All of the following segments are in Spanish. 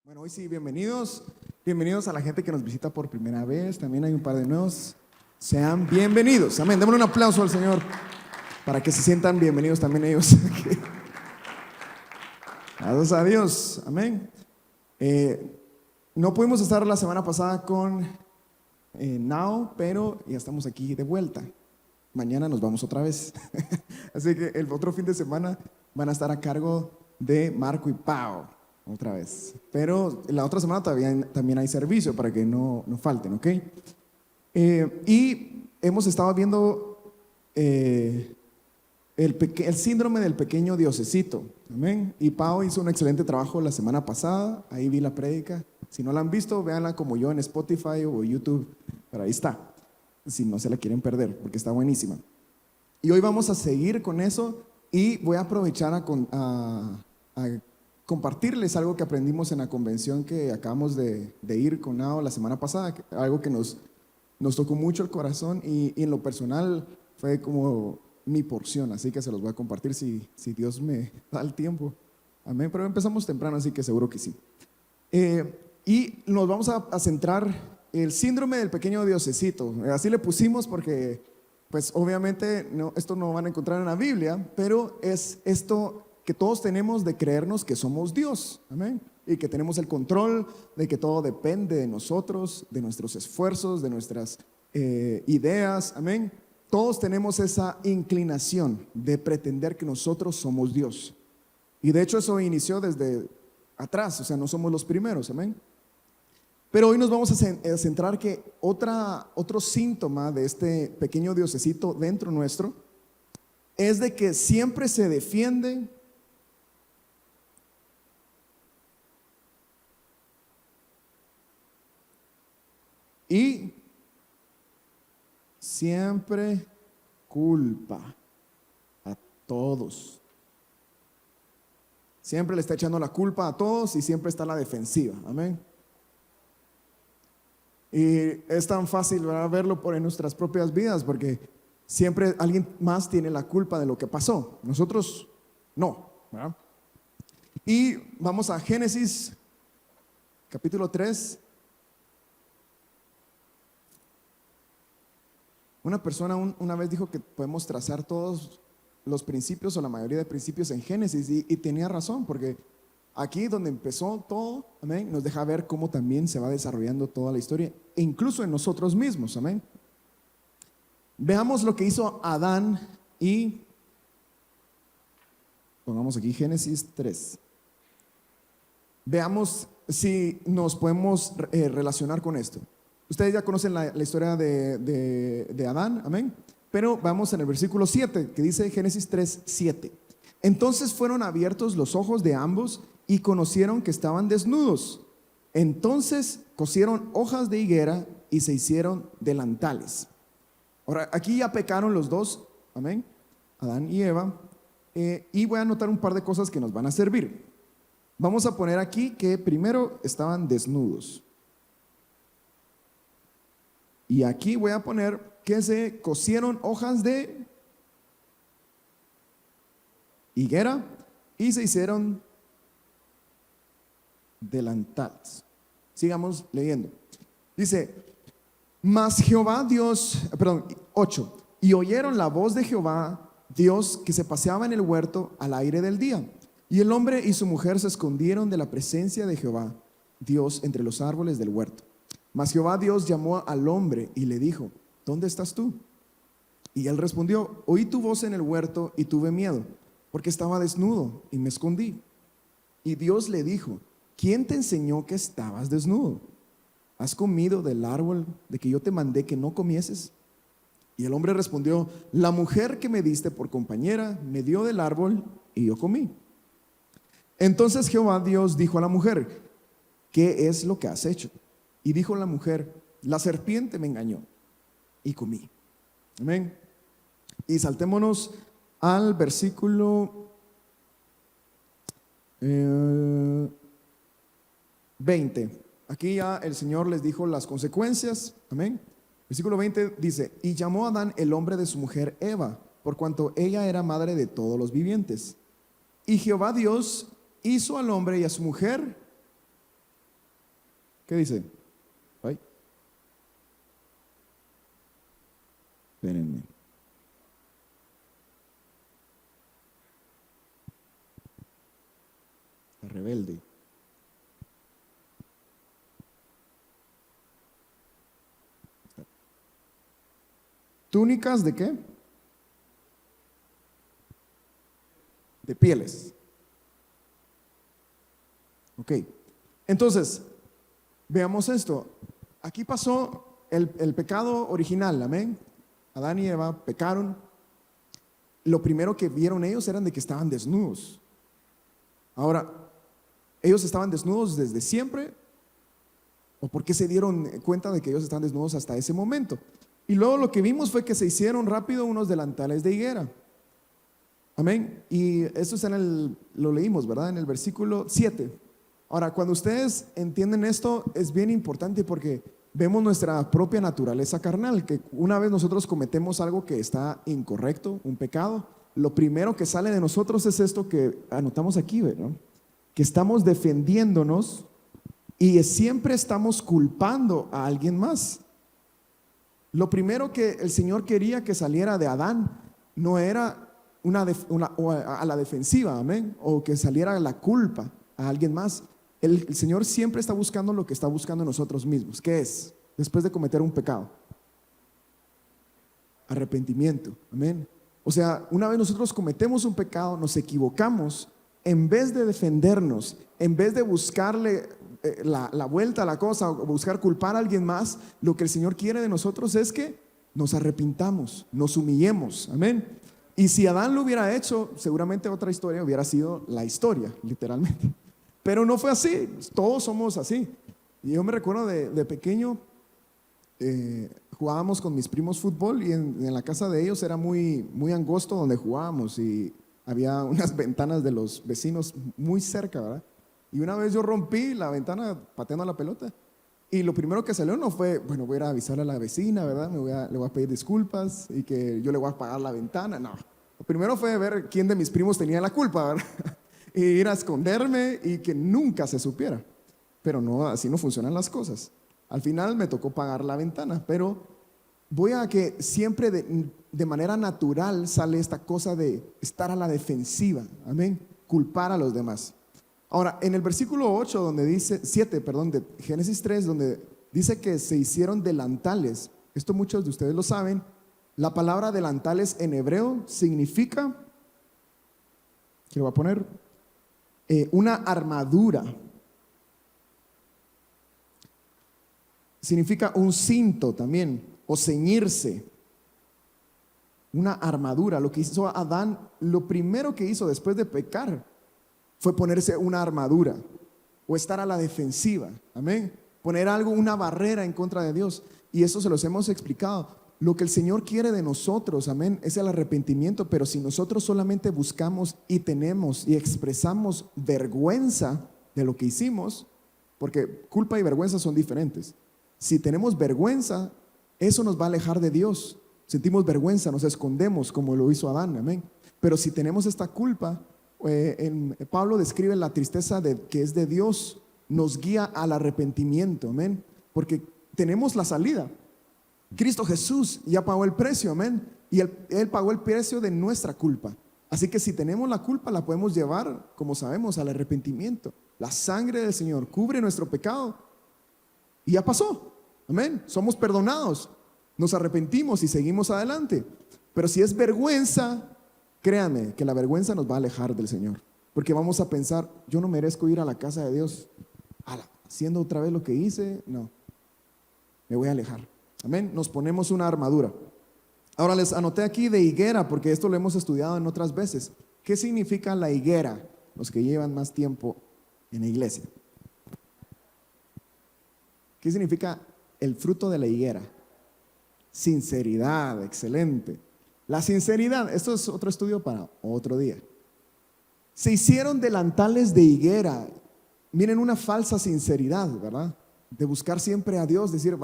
Bueno, hoy sí, bienvenidos. Bienvenidos a la gente que nos visita por primera vez. También hay un par de nuevos. Sean bienvenidos. Amén. Démosle un aplauso al Señor para que se sientan bienvenidos también ellos. Gracias a Dios. Amén. No pudimos estar la semana pasada con Now, pero ya estamos aquí de vuelta. Mañana nos vamos otra vez. Así que el otro fin de semana van a estar a cargo de Marco y Pau. Otra vez. Pero la otra semana también hay servicio para que no falten, ¿ok? Y hemos estado viendo el síndrome del pequeño diosecito. Amén. Y Pau hizo un excelente trabajo la semana pasada. Ahí vi la prédica. Si no la han visto, véanla como yo en Spotify o YouTube. Pero ahí está. Si no se la quieren perder, porque está buenísima. Y hoy vamos a seguir con eso. Y voy a aprovechar a compartirles algo que aprendimos en la convención que acabamos de ir con Nao la semana pasada, algo que nos tocó mucho el corazón y en lo personal fue como mi porción, así que se los voy a compartir si Dios me da el tiempo. Amén, pero empezamos temprano, así que seguro que sí. Y nos vamos a centrar el síndrome del pequeño diosecito, así le pusimos porque pues obviamente esto no van a encontrar en la Biblia, pero es esto que todos tenemos de creernos que somos Dios, amén, y que tenemos el control, de que todo depende de nosotros, de nuestros esfuerzos, de nuestras ideas, amén. Todos tenemos esa inclinación de pretender que nosotros somos Dios. Y de hecho eso inició desde atrás, o sea, no somos los primeros, amén. Pero hoy nos vamos a centrar que otro síntoma de este pequeño diosecito dentro nuestro es de que siempre se defiende y siempre culpa a todos. Siempre le está echando la culpa a todos y siempre está a la defensiva. Amén. Y es tan fácil, ¿verdad?, verlo en nuestras propias vidas, porque siempre alguien más tiene la culpa de lo que pasó. Nosotros no, ¿verdad? Y vamos a Génesis capítulo 3. Una persona una vez dijo que podemos trazar todos los principios o la mayoría de principios en Génesis y tenía razón, porque aquí donde empezó todo, amén, nos deja ver cómo también se va desarrollando toda la historia, e incluso en nosotros mismos, amén. Veamos lo que hizo Adán y pongamos aquí Génesis 3. Veamos si nos podemos relacionar con esto. Ustedes ya conocen la historia de Adán, amén. Pero vamos en el versículo 7, que dice Génesis 3, 7. Entonces fueron abiertos los ojos de ambos y conocieron que estaban desnudos. Entonces cosieron hojas de higuera y se hicieron delantales. Ahora, aquí ya pecaron los dos, amén, Adán y Eva. Y voy a anotar un par de cosas que nos van a servir. Vamos a poner aquí que primero estaban desnudos. Y aquí voy a poner que se cosieron hojas de higuera y se hicieron delantales. Sigamos leyendo. Dice, mas Jehová Dios, 8. Y oyeron la voz de Jehová Dios que se paseaba en el huerto al aire del día. Y el hombre y su mujer se escondieron de la presencia de Jehová Dios entre los árboles del huerto. Mas Jehová Dios llamó al hombre y le dijo, ¿dónde estás tú? Y él respondió, oí tu voz en el huerto y tuve miedo, porque estaba desnudo y me escondí. Y Dios le dijo, ¿quién te enseñó que estabas desnudo? ¿Has comido del árbol de que yo te mandé que no comieses? Y el hombre respondió, la mujer que me diste por compañera me dio del árbol y yo comí. Entonces Jehová Dios dijo a la mujer, ¿qué es lo que has hecho? Y dijo la mujer, la serpiente me engañó y comí. Amén. Y saltémonos al versículo 20. Aquí ya el Señor les dijo las consecuencias. Amén. Versículo 20 dice, y llamó a Adán el hombre de su mujer Eva, por cuanto ella era madre de todos los vivientes. Y Jehová Dios hizo al hombre y a su mujer ¿Qué dice? Ay, espérenme. La rebelde. ¿Túnicas de qué? De pieles. Ok. Entonces, veamos esto. Aquí pasó el pecado original, amén. Adán y Eva pecaron. Lo primero que vieron ellos eran de que estaban desnudos. Ahora, ¿ellos estaban desnudos desde siempre? ¿O por qué se dieron cuenta de que ellos estaban desnudos hasta ese momento? Y luego lo que vimos fue que se hicieron rápido unos delantales de higuera. Amén. Y eso está lo leímos, ¿verdad? En el versículo 7. Ahora, cuando ustedes entienden esto, es bien importante porque vemos nuestra propia naturaleza carnal, que una vez nosotros cometemos algo que está incorrecto, un pecado, lo primero que sale de nosotros es esto que anotamos aquí, ¿verdad? Que estamos defendiéndonos y siempre estamos culpando a alguien más. Lo primero que el Señor quería que saliera de Adán no era a la defensiva, amén, o que saliera la culpa a alguien más. El Señor siempre está buscando lo que está buscando nosotros mismos. ¿Qué es? Después de cometer un pecado, arrepentimiento, amén. O sea, una vez nosotros cometemos un pecado, nos equivocamos, en vez de defendernos, en vez de buscarle la vuelta a la cosa, o buscar culpar a alguien más, lo que el Señor quiere de nosotros es que nos arrepintamos, nos humillemos, amén. Y si Adán lo hubiera hecho, seguramente otra historia hubiera sido la historia, literalmente. Pero no fue así, todos somos así. Y yo me recuerdo de pequeño, jugábamos con mis primos fútbol y en la casa de ellos era muy, muy angosto donde jugábamos y había unas ventanas de los vecinos muy cerca, ¿verdad? Y una vez yo rompí la ventana pateando la pelota y lo primero que salió no fue, bueno, voy a ir a avisarle a la vecina, ¿verdad? Le voy a pedir disculpas y que yo le voy a pagar la ventana. No, lo primero fue ver quién de mis primos tenía la culpa, ¿verdad? Y ir a esconderme y que nunca se supiera. Pero no, así no funcionan las cosas. Al final me tocó pagar la ventana, pero voy a que siempre de manera natural sale esta cosa de estar a la defensiva, amén, culpar a los demás. Ahora, en el versículo 8, donde dice, 7, perdón, de Génesis 3, donde dice que se hicieron delantales, esto muchos de ustedes lo saben, la palabra delantales en hebreo significa, que lo voy a poner, una armadura. Significa un cinto también, o ceñirse. Una armadura. Lo que hizo Adán, lo primero que hizo después de pecar fue ponerse una armadura o estar a la defensiva. Amén. Poner algo, una barrera en contra de Dios. Y eso se los hemos explicado. Lo que el Señor quiere de nosotros, amén, es el arrepentimiento. Pero si nosotros solamente buscamos y tenemos y expresamos vergüenza de lo que hicimos, porque culpa y vergüenza son diferentes. Si tenemos vergüenza, eso nos va a alejar de Dios. Sentimos vergüenza, nos escondemos como lo hizo Adán, amén. Pero si tenemos esta culpa, Pablo describe la tristeza que es de Dios, nos guía al arrepentimiento, amén. Porque tenemos la salida. Cristo Jesús ya pagó el precio, amén. Y él pagó el precio de nuestra culpa. Así que si tenemos la culpa, la podemos llevar, como sabemos, al arrepentimiento. La sangre del Señor cubre nuestro pecado y ya pasó, amén. Somos perdonados, nos arrepentimos y seguimos adelante. Pero si es vergüenza, créanme que la vergüenza nos va a alejar del Señor. Porque vamos a pensar, yo no merezco ir a la casa de Dios haciendo otra vez lo que hice. No, me voy a alejar. Amén, nos ponemos una armadura. Ahora les anoté aquí de higuera, porque esto lo hemos estudiado en otras veces. ¿Qué significa la higuera? Los que llevan más tiempo en la iglesia. ¿Qué significa el fruto de la higuera? Sinceridad, excelente. La sinceridad, esto es otro estudio para otro día. Se hicieron delantales de higuera. Miren, una falsa sinceridad, ¿verdad? De buscar siempre a Dios, decir,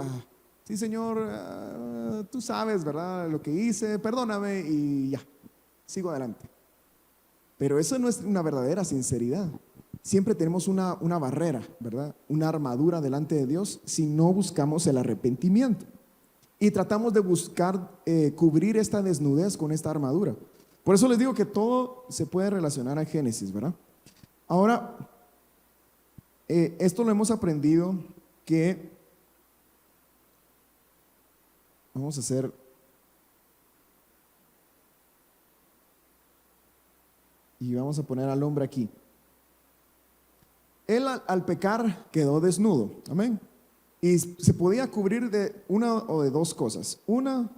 sí, Señor, tú sabes, ¿verdad? Lo que hice, perdóname y ya, sigo adelante. Pero eso no es una verdadera sinceridad. siempre tenemos una barrera, ¿verdad? Una armadura delante de Dios si no buscamos el arrepentimiento. Y tratamos de buscar cubrir esta desnudez con esta armadura. Por eso les digo que todo se puede relacionar a Génesis, ¿verdad? Ahora, esto lo hemos aprendido que vamos a hacer. Y vamos a poner al hombre aquí. Él al pecar quedó desnudo, amén. Y se podía cubrir de una o de dos cosas. Una,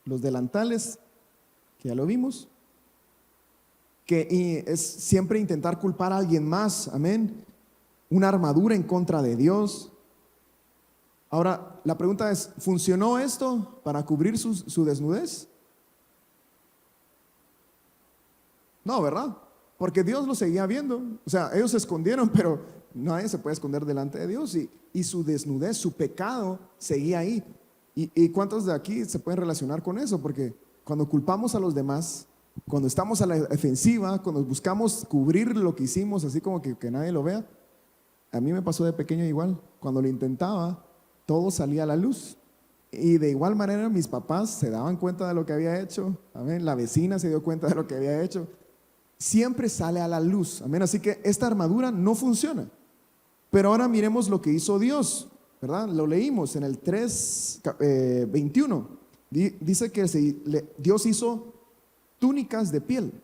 los delantales, que ya lo vimos, y es siempre intentar culpar a alguien más, amén. Una armadura en contra de Dios. Ahora, la pregunta es, ¿funcionó esto para cubrir su desnudez? No, ¿verdad? Porque Dios lo seguía viendo. O sea, ellos se escondieron, pero nadie se puede esconder delante de Dios. Y su desnudez, su pecado, seguía ahí. ¿Y cuántos de aquí se pueden relacionar con eso? Porque cuando culpamos a los demás, cuando estamos a la defensiva, cuando buscamos cubrir lo que hicimos, así como que nadie lo vea, a mí me pasó de pequeño igual. Cuando lo intentaba, todo salía a la luz. Y de igual manera mis papás se daban cuenta de lo que había hecho. Amén. La vecina se dio cuenta de lo que había hecho. Siempre sale a la luz, amén. Así que esta armadura no funciona. Pero ahora miremos lo que hizo Dios, ¿verdad? Lo leímos en el 3:21. Dice que Dios hizo túnicas de piel.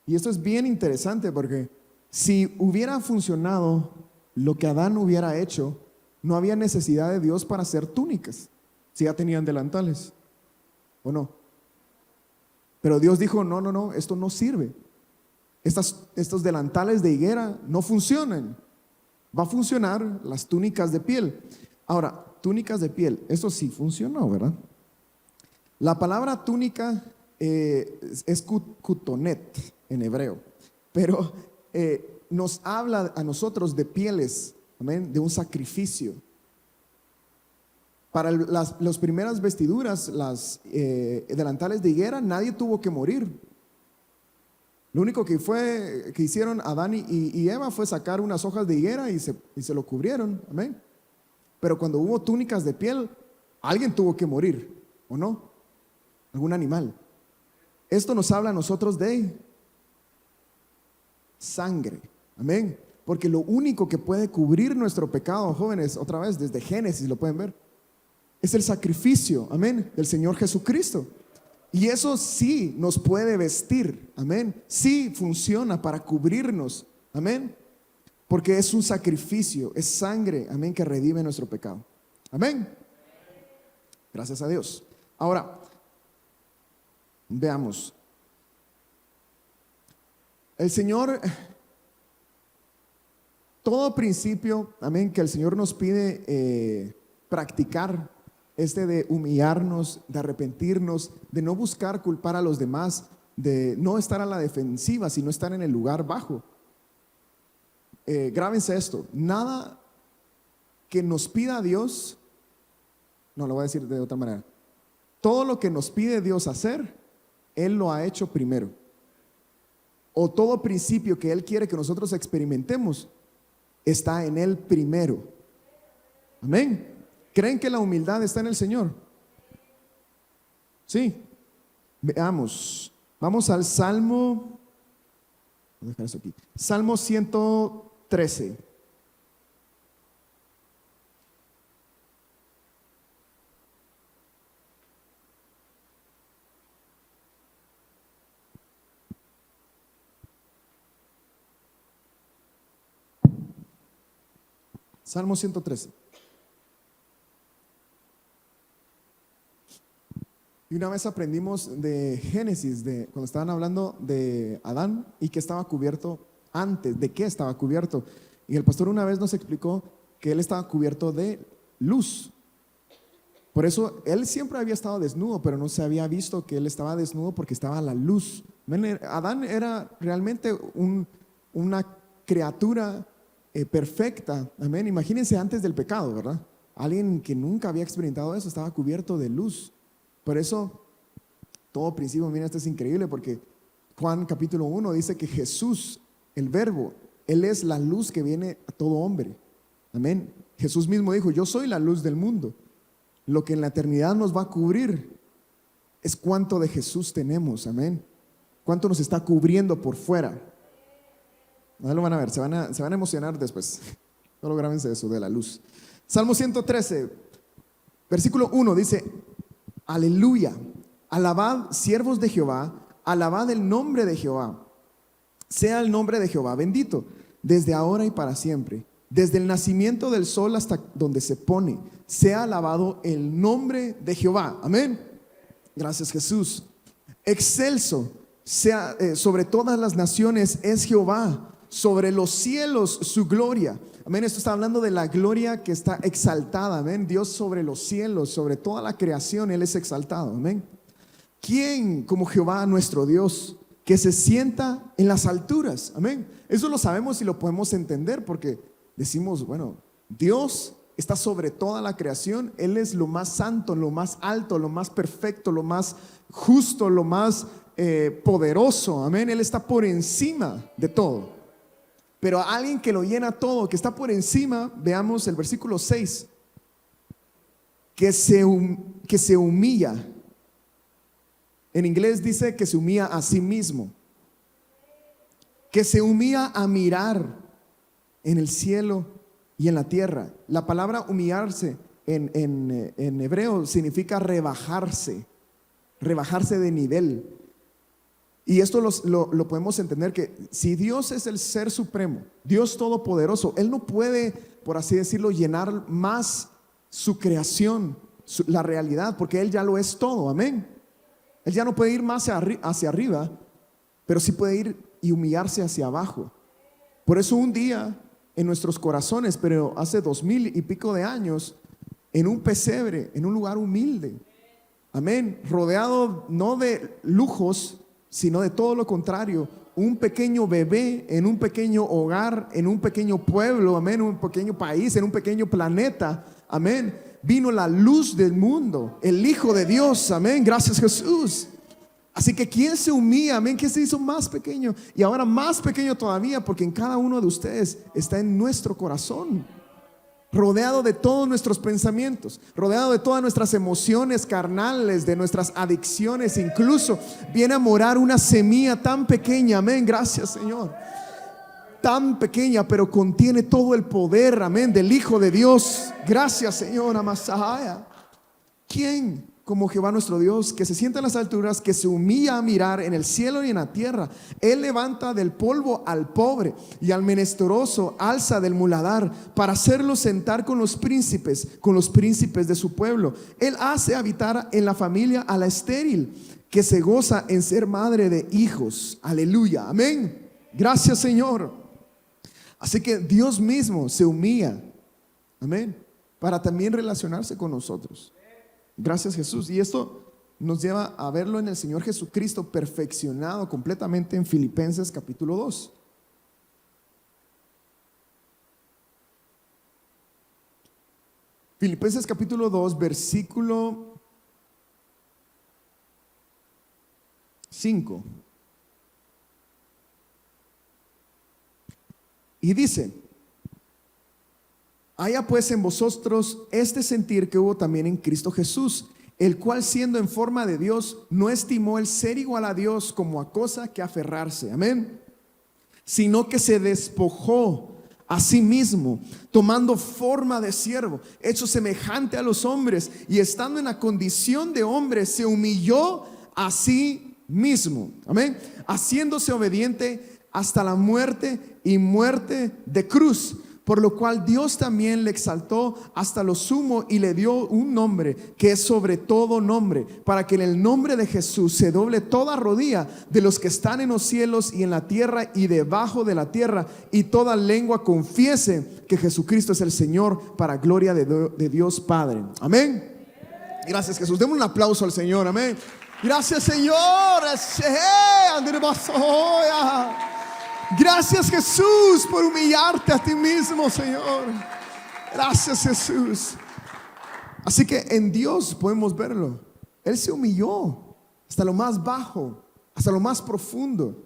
Y esto es bien interesante porque si hubiera funcionado lo que Adán hubiera hecho, no había necesidad de Dios para hacer túnicas, si ya tenían delantales. ¿O no? Pero Dios dijo, no, esto no sirve. Estos delantales de higuera no funcionan. Va a funcionar las túnicas de piel. Ahora, túnicas de piel, esto sí funcionó, ¿verdad? La palabra túnica es kutonet en hebreo, pero nos habla a nosotros de pieles, amén, de un sacrificio. Para las primeras vestiduras, las delantales de higuera, nadie tuvo que morir. Lo único que hicieron Adán y Eva fue sacar unas hojas de higuera y se lo cubrieron, amén. Pero cuando hubo túnicas de piel, alguien tuvo que morir, ¿o no? Algún animal. Esto nos habla a nosotros de sangre, amén. Porque lo único que puede cubrir nuestro pecado, jóvenes, otra vez desde Génesis lo pueden ver, es el sacrificio, amén, del Señor Jesucristo. Y eso sí nos puede vestir, amén. Sí funciona para cubrirnos, amén. Porque es un sacrificio, es sangre, amén, que redime nuestro pecado. Amén. Gracias a Dios. Ahora, veamos. El Señor, todo principio, amén, que el Señor nos pide practicar, de humillarnos, de arrepentirnos, de no buscar culpar a los demás, de no estar a la defensiva, sino estar en el lugar bajo. Grábense esto, nada que nos pida Dios, no lo voy a decir de otra manera, todo lo que nos pide Dios hacer, Él lo ha hecho primero. O todo principio que Él quiere que nosotros experimentemos, está en Él primero. Amén. ¿Creen que la humildad está en el Señor? Sí. Veamos. Vamos al Salmo. Voy a dejar eso aquí. Salmo 113. Salmo 113. Y una vez aprendimos de Génesis, cuando estaban hablando de Adán y que estaba cubierto antes, de qué estaba cubierto. Y el pastor una vez nos explicó que él estaba cubierto de luz. Por eso él siempre había estado desnudo, pero no se había visto que él estaba desnudo porque estaba a la luz. Adán era realmente una criatura perfecta. Amén. Imagínense antes del pecado, ¿verdad? Alguien que nunca había experimentado eso estaba cubierto de luz. Por eso Todo principio, mira, esto es increíble porque Juan capítulo 1 dice que Jesús, el verbo, Él es la luz que viene a todo hombre. Amén. Jesús mismo dijo, yo soy la luz del mundo. Lo que en la eternidad nos va a cubrir es cuánto de Jesús tenemos. Amén. Cuánto nos está cubriendo por fuera. No lo van a ver, se van a emocionar después. Solo grábense eso de la luz. Salmo 113, versículo 1 dice, aleluya, alabad siervos de Jehová, alabad el nombre de Jehová. Sea el nombre de Jehová bendito, desde ahora y para siempre. Desde el nacimiento del sol hasta donde se pone, sea alabado el nombre de Jehová. Amén. Gracias, Jesús. Excelso sea sobre todas las naciones es Jehová, sobre los cielos su gloria. Amén. Esto está hablando de la gloria que está exaltada. Amén. Dios sobre los cielos, sobre toda la creación, Él es exaltado. Amén. ¿Quién como Jehová nuestro Dios, que se sienta en las alturas? Amén. Eso lo sabemos y lo podemos entender porque decimos, bueno, Dios está sobre toda la creación. Él es lo más santo, lo más alto, lo más perfecto, lo más justo, lo más poderoso. Amén. Él está por encima de todo. Pero a alguien que lo llena todo, que está por encima, veamos el versículo 6, que se humilla. En inglés dice que se humilla a sí mismo, que se humilla a mirar en el cielo y en la tierra. La palabra humillarse en hebreo significa rebajarse de nivel. Y esto lo podemos entender que si Dios es el ser supremo, Dios todopoderoso, Él no puede, por así decirlo, llenar más su creación, la realidad, porque Él ya lo es todo. Amén. Él ya no puede ir más hacia arriba, pero sí puede ir y humillarse hacia abajo. Por eso un día en nuestros corazones, pero hace 2000 y pico de años, en un pesebre, en un lugar humilde, amén, rodeado no de lujos, sino de todo lo contrario, un pequeño bebé en un pequeño hogar, en un pequeño pueblo, amén, un pequeño país, en un pequeño planeta, amén, vino la luz del mundo, el Hijo de Dios, amén, gracias Jesús. Así que ¿quién se humilla? Amén, que se hizo más pequeño y ahora más pequeño todavía, porque en cada uno de ustedes está en nuestro corazón, rodeado de todos nuestros pensamientos, rodeado de todas nuestras emociones carnales, de nuestras adicciones. Incluso viene a morar una semilla tan pequeña, amén, gracias Señor, tan pequeña, pero contiene todo el poder, amén, del Hijo de Dios. Gracias Señor, Amasahaya. ¿Quién como Jehová nuestro Dios, que se sienta en las alturas, que se humilla a mirar en el cielo y en la tierra? Él levanta del polvo al pobre y al menesteroso alza del muladar, para hacerlo sentar con los príncipes de su pueblo. Él hace habitar en la familia a la estéril, que se goza en ser madre de hijos. Aleluya, amén. Gracias Señor. Así que Dios mismo se humilla, amén, para también relacionarse con nosotros. Gracias Jesús. Y esto nos lleva a verlo en el Señor Jesucristo perfeccionado completamente en Filipenses capítulo 2. Filipenses capítulo 2, versículo 5. Y dice: haya pues en vosotros este sentir que hubo también en Cristo Jesús, el cual, siendo en forma de Dios, no estimó el ser igual a Dios como a cosa que aferrarse, amén, sino que se despojó a sí mismo, tomando forma de siervo, hecho semejante a los hombres, y estando en la condición de hombre, se humilló a sí mismo, amén, haciéndose obediente hasta la muerte y muerte de cruz. Por lo cual Dios también le exaltó hasta lo sumo y le dio un nombre que es sobre todo nombre, para que en el nombre de Jesús se doble toda rodilla de los que están en los cielos y en la tierra y debajo de la tierra, y toda lengua confiese que Jesucristo es el Señor, para gloria de Dios Padre. Amén. Gracias Jesús. Demos un aplauso al Señor. Amén. Gracias Señor. Gracias Jesús por humillarte a ti mismo, Señor. Gracias Jesús. Así que en Dios podemos verlo. Él se humilló hasta lo más bajo, hasta lo más profundo.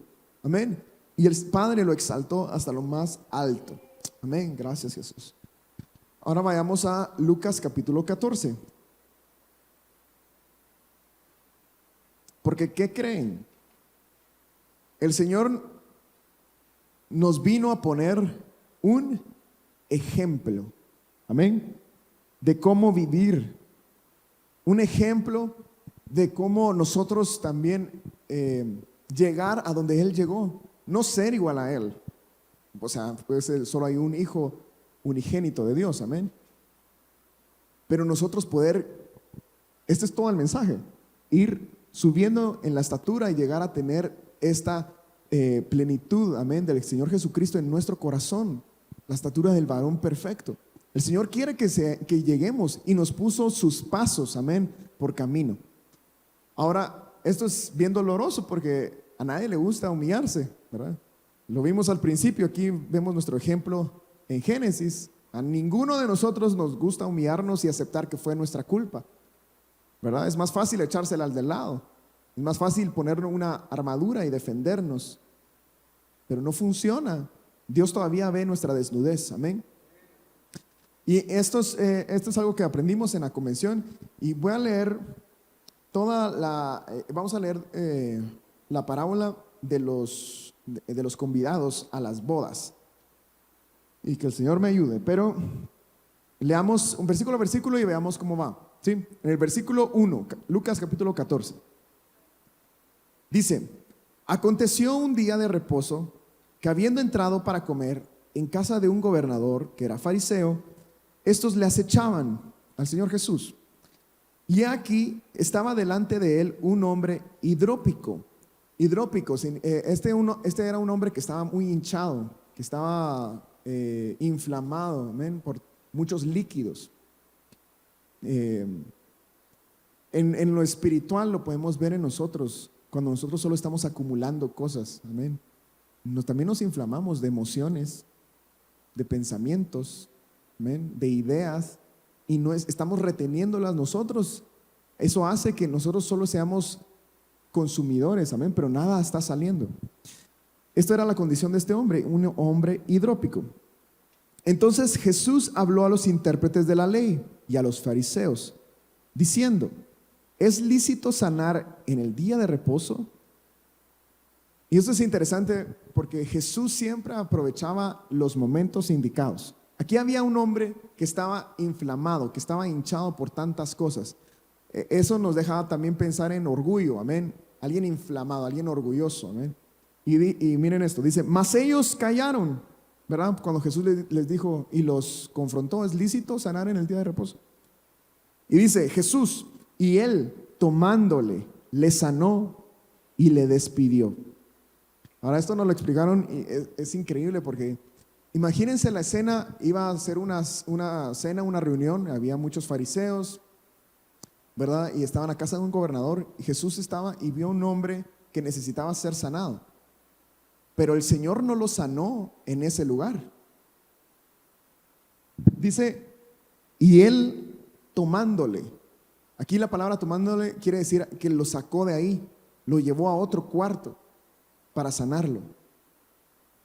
Amén. Y el Padre lo exaltó hasta lo más alto. Amén. Gracias, Jesús. Ahora vayamos a Lucas capítulo 14. Porque ¿qué creen? El Señor nos vino a poner un ejemplo. Amén. De cómo vivir. Un ejemplo de cómo nosotros también llegar a donde Él llegó. No ser igual a Él. O sea, puede ser, solo hay un hijo unigénito de Dios. Amén. Pero nosotros poder, este es todo el mensaje, ir subiendo en la estatura y llegar a tener esta plenitud, amén, del Señor Jesucristo en nuestro corazón, la estatura del varón perfecto. El Señor quiere que lleguemos y nos puso sus pasos, amén, por camino. Ahora, esto es bien doloroso porque a nadie le gusta humillarse, ¿verdad? Lo vimos al principio, aquí vemos nuestro ejemplo en Génesis. A ninguno de nosotros nos gusta humillarnos y aceptar que fue nuestra culpa, ¿verdad? Es más fácil echársela al del lado, es más fácil ponernos una armadura y defendernos, pero no funciona. Dios todavía ve nuestra desnudez, amén. Y esto es algo que aprendimos en la convención, y voy a leer vamos a leer la parábola de los convidados a las bodas, y que el Señor me ayude, pero leamos un versículo a versículo y veamos cómo va, ¿sí? En el versículo 1, Lucas capítulo 14, dice: aconteció un día de reposo que, habiendo entrado para comer en casa de un gobernador que era fariseo, estos le acechaban al Señor Jesús. Y aquí estaba delante de él un hombre hidrópico. Este era un hombre que estaba muy hinchado, que estaba inflamado, amén, por muchos líquidos. En lo espiritual lo podemos ver en nosotros, cuando nosotros solo estamos acumulando cosas, amén. También nos inflamamos de emociones, de pensamientos, amén, de ideas, y estamos reteniéndolas nosotros. Eso hace que nosotros solo seamos consumidores, amén, pero nada está saliendo. Esta era la condición de este hombre, un hombre hidrópico. Entonces Jesús habló a los intérpretes de la ley y a los fariseos, diciendo: ¿es lícito sanar en el día de reposo? Y esto es interesante porque Jesús siempre aprovechaba los momentos indicados. Aquí había un hombre que estaba inflamado, que estaba hinchado por tantas cosas. Eso nos deja también pensar en orgullo, amén. Alguien inflamado, alguien orgulloso, amén. Y miren esto, dice: mas ellos callaron, ¿verdad? Cuando Jesús les dijo y los confrontó: ¿es lícito sanar en el día de reposo? Y dice Jesús: y él, tomándole, le sanó y le despidió. Ahora, esto nos lo explicaron y es increíble porque imagínense la escena. Iba a ser una cena, una reunión, había muchos fariseos, ¿verdad? Y estaban a casa de un gobernador, y Jesús estaba y vio a un hombre que necesitaba ser sanado, pero el Señor no lo sanó en ese lugar. Dice: y él tomándole. Aquí la palabra tomándole quiere decir que lo sacó de ahí, lo llevó a otro cuarto para sanarlo.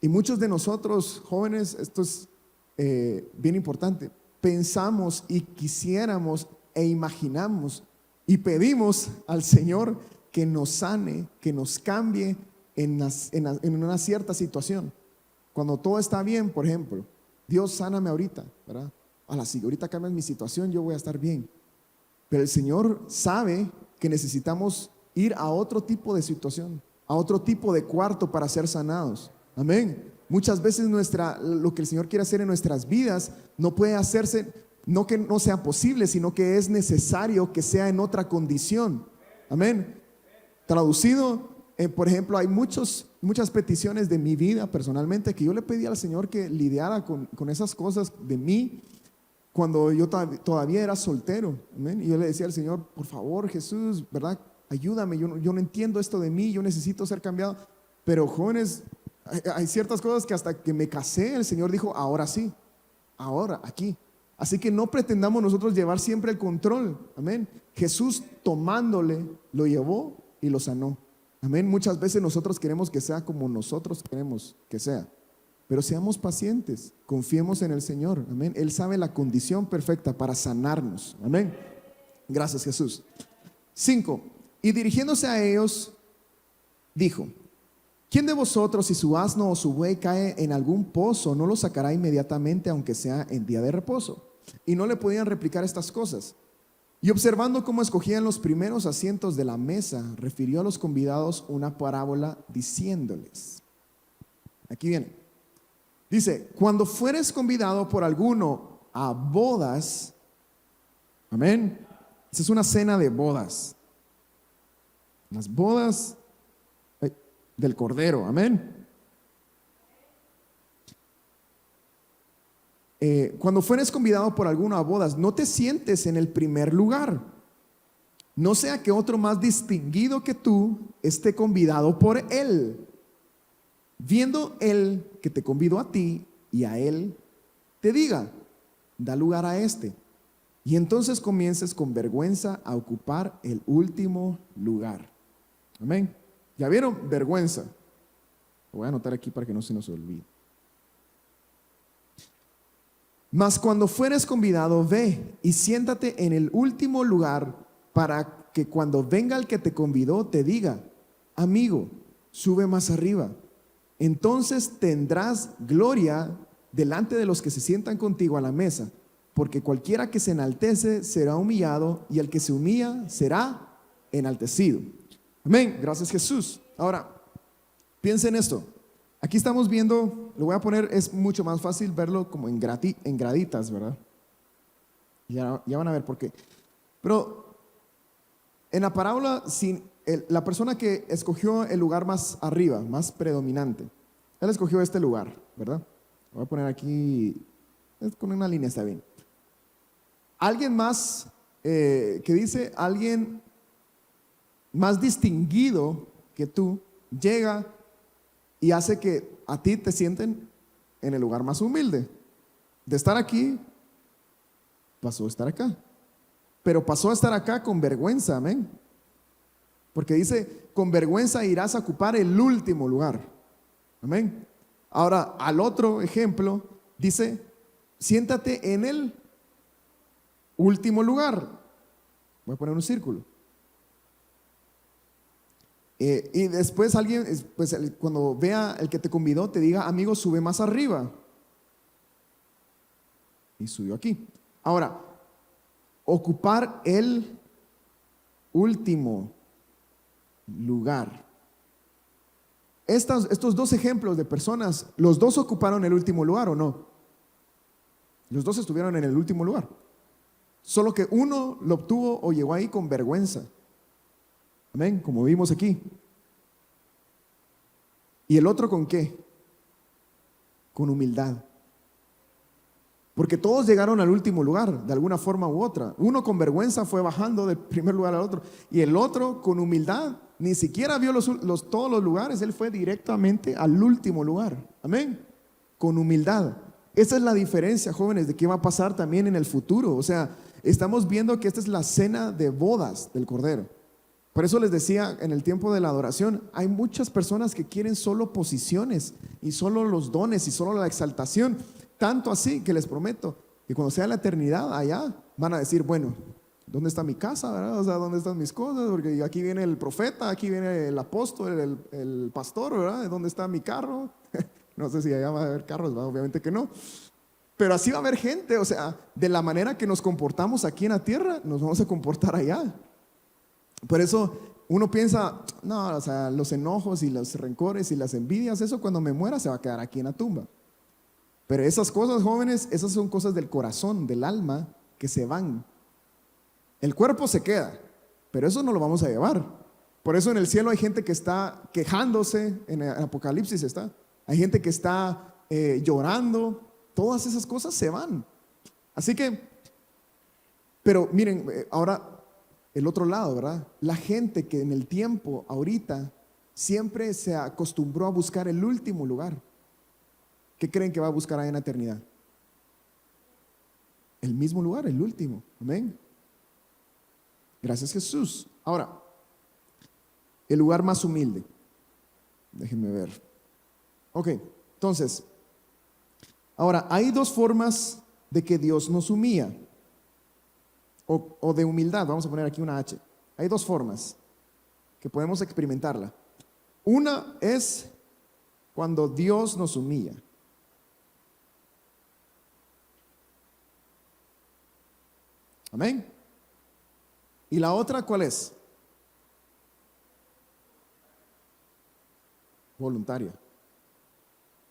Y muchos de nosotros jóvenes, esto es bien importante, pensamos y quisiéramos e imaginamos y pedimos al Señor que nos sane, que nos cambie en una cierta situación. Cuando todo está bien, por ejemplo, Dios, sáname ahorita, ¿verdad? Si ahorita cambias mi situación, yo voy a estar bien. Pero el Señor sabe que necesitamos ir a otro tipo de situación, a otro tipo de cuarto para ser sanados. Amén. Muchas veces lo que el Señor quiere hacer en nuestras vidas no puede hacerse, no que no sea posible, sino que es necesario que sea en otra condición. Amén. Traducido, por ejemplo, hay muchas peticiones de mi vida personalmente que yo le pedí al Señor que lidiara con esas cosas de mí cuando yo todavía era soltero. Amén. Y yo le decía al Señor: por favor, Jesús, ¿verdad? Ayúdame, yo no entiendo esto de mí, yo necesito ser cambiado. Pero jóvenes, hay ciertas cosas que hasta que me casé el Señor dijo: ahora sí, ahora, aquí. Así que no pretendamos nosotros llevar siempre el control. Amén. Jesús tomándole lo llevó y lo sanó. Amén. Muchas veces nosotros queremos que sea como nosotros queremos que sea. Pero seamos pacientes, confiemos en el Señor. Amén. Él sabe la condición perfecta para sanarnos. Amén. Gracias, Jesús. 5. Y dirigiéndose a ellos, dijo: ¿quién de vosotros, si su asno o su buey cae en algún pozo, no lo sacará inmediatamente, aunque sea en día de reposo? Y no le podían replicar estas cosas. Y observando cómo escogían los primeros asientos de la mesa, refirió a los convidados una parábola diciéndoles. Aquí viene. Dice: cuando fueres convidado por alguno a bodas, amén. Esa es una cena de bodas. Las bodas del Cordero, amén. Cuando fueres convidado por alguno a bodas, no te sientes en el primer lugar, no sea que otro más distinguido que tú esté convidado por él. Viendo él que te convidó a ti y a él, te diga: da lugar a este. Y entonces comiences con vergüenza a ocupar el último lugar. Amén. ¿Ya vieron? Vergüenza. Lo voy a anotar aquí para que no se nos olvide. Mas cuando fueres convidado, ve y siéntate en el último lugar, para que cuando venga el que te convidó te diga: amigo, sube más arriba. Entonces tendrás gloria delante de los que se sientan contigo a la mesa, porque cualquiera que se enaltece será humillado, y el que se humilla será enaltecido. Amén. Gracias, Jesús. Ahora, piensen esto. Aquí estamos viendo, lo voy a poner, es mucho más fácil verlo como en graditas, ¿verdad? Ya van a ver por qué. Pero en la parábola, la persona que escogió el lugar más arriba, más predominante, él escogió este lugar, ¿verdad? Lo voy a poner aquí, con una línea está bien. Alguien más, que dice, alguien más distinguido que tú, llega y hace que a ti te sienten en el lugar más humilde. De estar aquí, pasó a estar acá. Pero pasó a estar acá con vergüenza, amén. Porque dice: con vergüenza irás a ocupar el último lugar. Amén. Ahora, al otro ejemplo, dice: siéntate en el último lugar. Voy a poner un círculo. Y después alguien, pues, cuando vea el que te convidó, te diga: amigo, sube más arriba. Y subió aquí. Ahora, ocupar el último lugar. Estos dos ejemplos de personas, ¿los dos ocuparon el último lugar o no? Los dos estuvieron en el último lugar. Solo que uno lo obtuvo o llegó ahí con vergüenza. Amén, como vimos aquí. ¿Y el otro con qué? Con humildad. Porque todos llegaron al último lugar, de alguna forma u otra. Uno con vergüenza fue bajando del primer lugar al otro. Y el otro con humildad, ni siquiera vio todos los lugares. Él fue directamente al último lugar. Amén. Con humildad. Esa es la diferencia, jóvenes, de qué va a pasar también en el futuro. O sea, estamos viendo que esta es la cena de bodas del Cordero. Por eso les decía, en el tiempo de la adoración, hay muchas personas que quieren solo posiciones y solo los dones y solo la exaltación. Tanto así que les prometo que cuando sea la eternidad allá, van a decir: bueno, ¿dónde está mi casa, verdad? O sea, ¿dónde están mis cosas? Porque aquí viene el profeta, aquí viene el apóstol, el pastor, ¿verdad? ¿Dónde está mi carro? No sé si allá va a haber carros, ¿verdad? Obviamente que no. Pero así va a haber gente. O sea, de la manera que nos comportamos aquí en la tierra, nos vamos a comportar allá. Por eso uno piensa: no, o sea, los enojos y los rencores y las envidias, eso cuando me muera se va a quedar aquí en la tumba. Pero esas cosas, jóvenes, esas son cosas del corazón, del alma, que se van. El cuerpo se queda, pero eso no lo vamos a llevar. Por eso en el cielo hay gente que está quejándose, en el Apocalipsis está. Hay gente que está llorando. Todas esas cosas se van. Así que, pero miren, ahora el otro lado, ¿verdad? La gente que en el tiempo, ahorita, siempre se acostumbró a buscar el último lugar. ¿Qué creen que va a buscar ahí en la eternidad? El mismo lugar, el último. Amén. Gracias, Jesús. Ahora, El lugar más humilde. Déjenme ver. Ok, entonces, ahora, hay dos formas de que Dios nos humilla, o de humildad. Vamos a poner aquí una H. Hay dos formas que podemos experimentarla. Una es cuando Dios nos humilla. Amén. ¿Y la otra cuál es? Voluntaria.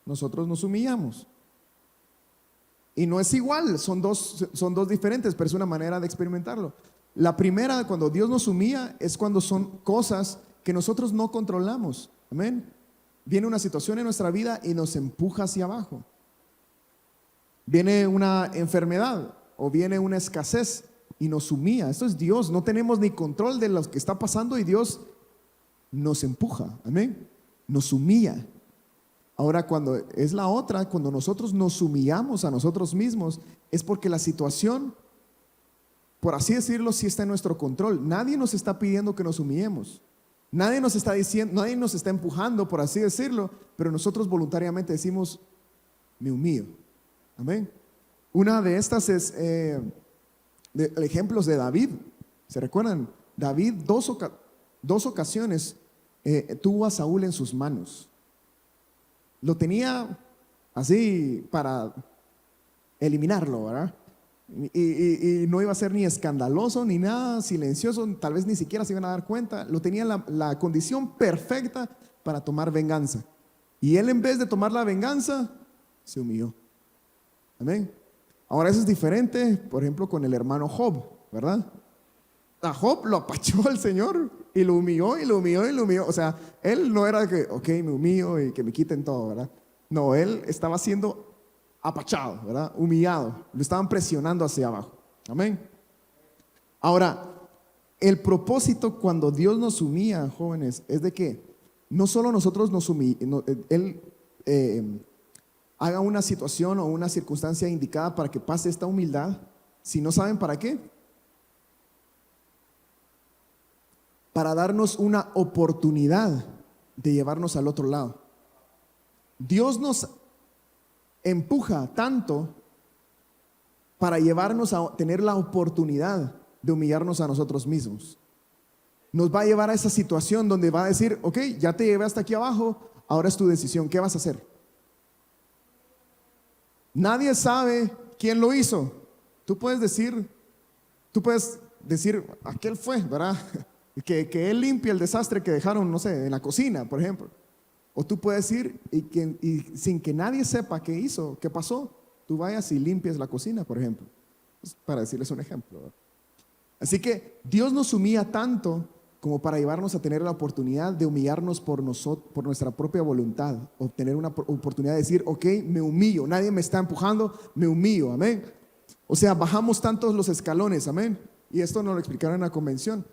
Nosotros nos humillamos. Y no es igual, son dos diferentes, pero es una manera de experimentarlo. La primera, cuando Dios nos humilla, es cuando son cosas que nosotros no controlamos. Amén. Viene una situación en nuestra vida y nos empuja hacia abajo. Viene una enfermedad o viene una escasez y nos humilla. Esto es Dios. No tenemos ni control de lo que está pasando y Dios nos empuja. Amén. Nos humilla. Ahora, cuando es la otra, cuando nosotros nos humillamos a nosotros mismos, es porque la situación, por así decirlo, sí está en nuestro control. Nadie nos está pidiendo que nos humillemos. Nadie nos está diciendo, nadie nos está empujando, por así decirlo, pero nosotros voluntariamente decimos, me humillo. Amén. Una de estas es ejemplos de David. ¿Se recuerdan? David dos ocasiones tuvo a Saúl en sus manos. Lo tenía así para eliminarlo, ¿verdad? Y no iba a ser ni escandaloso ni nada, silencioso, tal vez ni siquiera se iban a dar cuenta. Lo tenía la condición perfecta para tomar venganza. Y él, en vez de tomar la venganza, se humilló. Amén. Ahora eso es diferente, por ejemplo, con el hermano Job, ¿verdad? A Job lo apachó el Señor y lo humilló y lo humilló y lo humilló. O sea, él no era que, ok, me humillo y que me quiten todo, ¿verdad? No, él estaba siendo apachado, ¿verdad? Humillado. Lo estaban presionando hacia abajo. Amén. Ahora, el propósito cuando Dios nos humilla, jóvenes, es de que no solo nosotros nos humillemos, Él haga una situación o una circunstancia indicada para que pase esta humildad, si no saben para qué. Para darnos una oportunidad de llevarnos al otro lado. Dios nos empuja tanto para llevarnos a tener la oportunidad de humillarnos a nosotros mismos. Nos va a llevar a esa situación donde va a decir, ok, ya te llevé hasta aquí abajo, ahora es tu decisión, ¿qué vas a hacer? Nadie sabe quién lo hizo. Tú puedes decir, aquel fue, ¿verdad? Que él limpie el desastre que dejaron, no sé, en la cocina, por ejemplo. O tú puedes ir y sin que nadie sepa qué hizo, qué pasó, tú vayas y limpies la cocina, por ejemplo. Para decirles un ejemplo, ¿verdad? Así que Dios nos humilla tanto como para llevarnos a tener la oportunidad de humillarnos por nuestra propia voluntad, obtener una oportunidad de decir, ok, me humillo, nadie me está empujando, me humillo, amén. O sea, bajamos tantos los escalones, amén. Y esto nos lo explicaron en la convención.